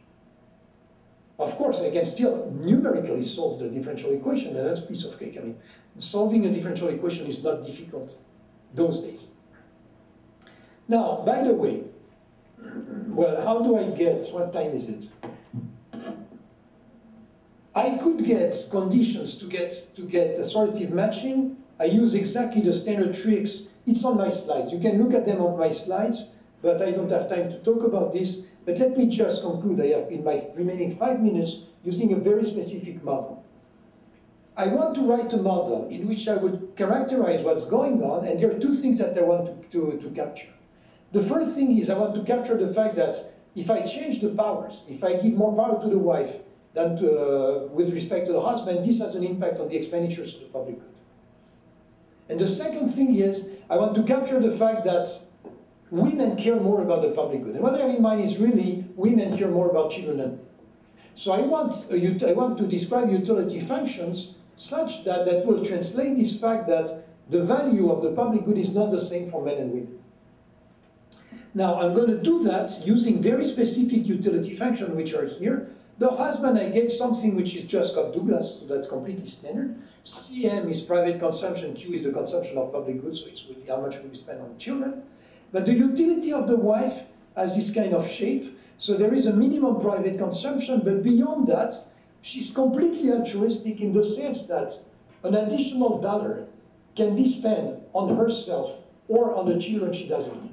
Of course, I can still numerically solve the differential equation, and that's a piece of cake. I mean, solving a differential equation is not difficult those days. Now, by the way, well, how do I get, what time is it? I could get conditions to get assortative matching. I use exactly the standard tricks. It's on my slides. You can look at them on my slides, but I don't have time to talk about this. But let me just conclude. I have, in my remaining 5 minutes, using a very specific model. I want to write a model in which I would characterize what's going on, and there are two things that I want to capture. The first thing is I want to capture the fact that if I change the powers, if I give more power to the wife than with respect to the husband, this has an impact on the expenditures of the public good. And the second thing is I want to capture the fact that women care more about the public good. And what I have in mind is really women care more about children than men. So I want to describe utility functions such that will translate this fact that the value of the public good is not the same for men and women. Now, I'm going to do that using very specific utility functions, which are here. The husband, I get something which is just Cobb-Douglas, so that's completely standard. CM is private consumption, Q is the consumption of public goods, so it's really how much we spend on children. But the utility of the wife has this kind of shape, so there is a minimum private consumption, but beyond that, she's completely altruistic in the sense that an additional dollar can be spent on herself or on the children she doesn't need.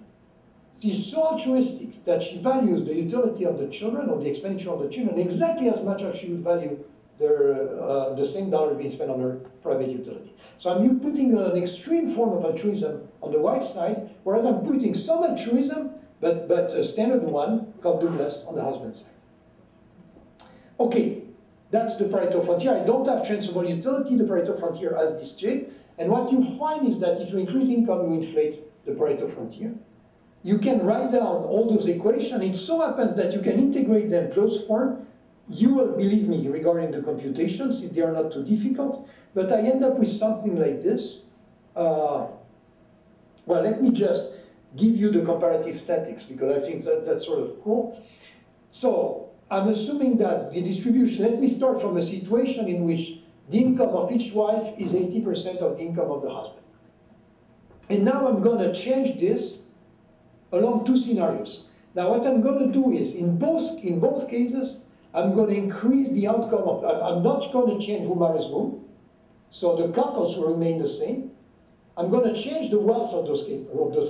She's so altruistic that she values the utility of the children or the expenditure of the children exactly as much as she would value the same dollar being spent on her private utility. So I'm putting an extreme form of altruism on the wife's side, whereas I'm putting some altruism, but a standard one, Cobb-Douglas, on the husband's side. Okay, that's the Pareto frontier. I don't have transferable utility. The Pareto frontier has this shape. And what you find is that if you increase income, you inflate the Pareto frontier. You can write down all those equations. It so happens that you can integrate them closed form. You will believe me regarding the computations if they are not too difficult. But I end up with something like this. Well, let me just give you the comparative statics because I think that that's sort of cool. So I'm assuming that the distribution, let me start from a situation in which the income of each wife is 80% of the income of the husband. And now I'm going to change this along two scenarios. Now what I'm going to do is, in both cases, I'm going to increase the outcome of, I'm not going to change who marries whom, so the couples will remain the same. I'm going to change the wealth of those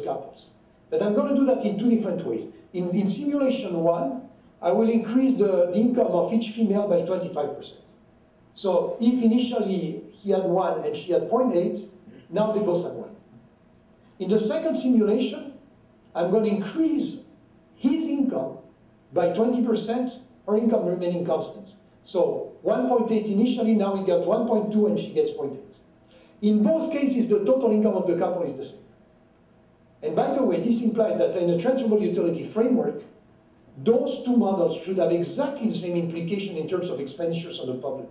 couples. But I'm going to do that in two different ways. In simulation one, I will increase the income of each female by 25%. So if initially he had 1 and she had 0.8, now they both have 1. In the second simulation, I'm going to increase his income by 20%, her income remaining constant. So 1.8 initially, now we got 1.2 and she gets 0.8. In both cases, the total income of the couple is the same. And by the way, this implies that in a transferable utility framework, those two models should have exactly the same implication in terms of expenditures on the public.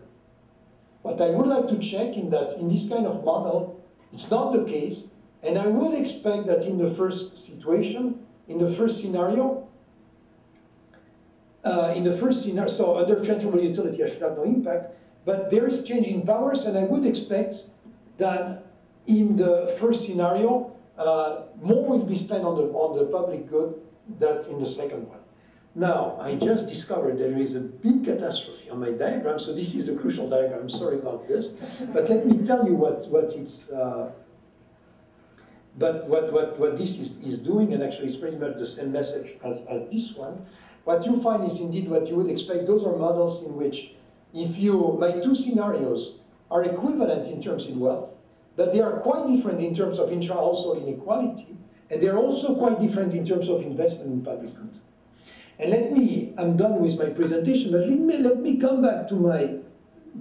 What I would like to check in that in this kind of model, it's not the case, and I would expect that in the first situation, in the first scenario, so under transferable utility, I should have no impact, but there is change in powers, and I would expect that in the first scenario, more will be spent on the public good than in the second one. Now, I just discovered there is a big catastrophe on my diagram, so this is the crucial diagram. Sorry about this, but let me tell you what this is doing, and actually it's pretty much the same message as this one. What you find is indeed what you would expect. Those are models in which, my two scenarios are equivalent in terms of wealth, but they are quite different in terms of intra-household inequality, and they're also quite different in terms of investment in public good. And I'm done with my presentation, but let me come back to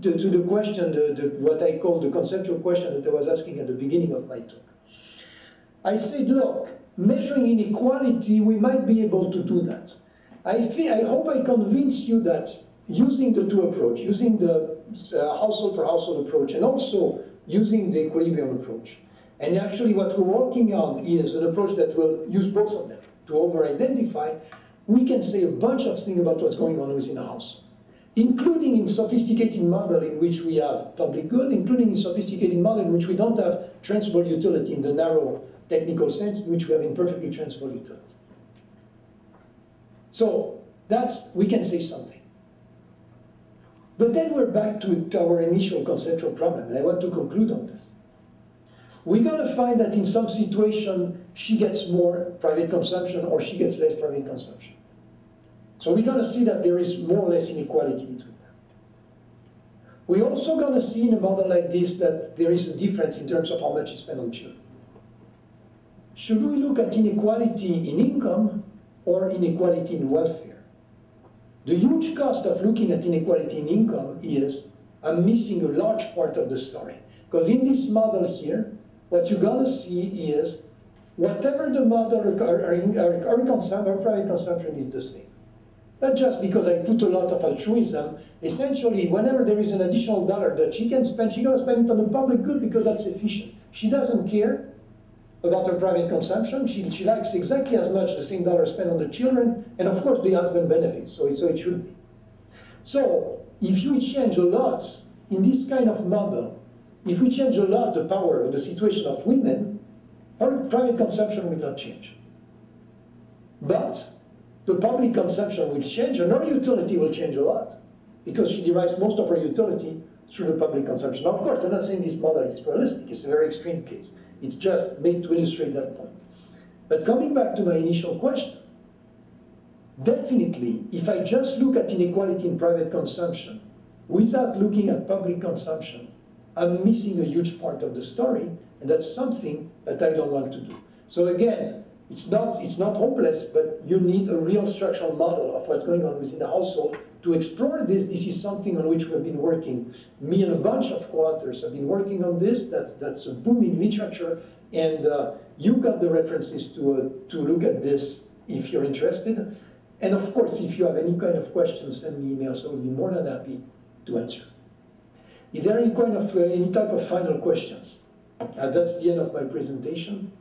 the question, what I call the conceptual question that I was asking at the beginning of my talk. I said, look, measuring inequality, we might be able to do that. I hope I convince you that using the two approaches, using the household per household approach, and also using the equilibrium approach. And actually what we're working on is an approach that will use both of them to over-identify. We can say a bunch of things about what's going on within a house, including in sophisticated model in which we have public good, including in sophisticated model in which we don't have transferable utility in the narrow technical sense, in which we have imperfectly transferable utility. So we can say something. But then we're back to our initial conceptual problem, and I want to conclude on this. We're going to find that in some situation, she gets more private consumption or she gets less private consumption. So we're going to see that there is more or less inequality between them. We're also going to see in a model like this that there is a difference in terms of how much is spent on children. Should we look at inequality in income or inequality in welfare? The huge cost of looking at inequality in income is I'm missing a large part of the story. Because in this model here, what you're going to see is whatever the model, our private consumption is the same. Not just because I put a lot of altruism. Essentially, whenever there is an additional dollar that she can spend, she's going to spend it on the public good because that's efficient. She doesn't care about her private consumption. She likes exactly as much the same dollar spent on the children, and of course the husband benefits, so it should be. So if you change a lot in this kind of model, if we change a lot the power or the situation of women, her private consumption will not change. But the public consumption will change, and her utility will change a lot, because she derives most of her utility through the public consumption. Now, of course, I'm not saying this model is realistic. It's a very extreme case. It's just made to illustrate that point. But coming back to my initial question, definitely, if I just look at inequality in private consumption without looking at public consumption, I'm missing a huge part of the story, and that's something that I don't want to do. So again, It's not hopeless, but you need a real structural model of what's going on within the household to explore this. This is something on which we've been working. Me and a bunch of co-authors have been working on this. That's a booming literature, and you got the references to look at this if you're interested. And of course, if you have any kind of questions, send me emails. I will be more than happy to answer. Is there any type of final questions? That's the end of my presentation.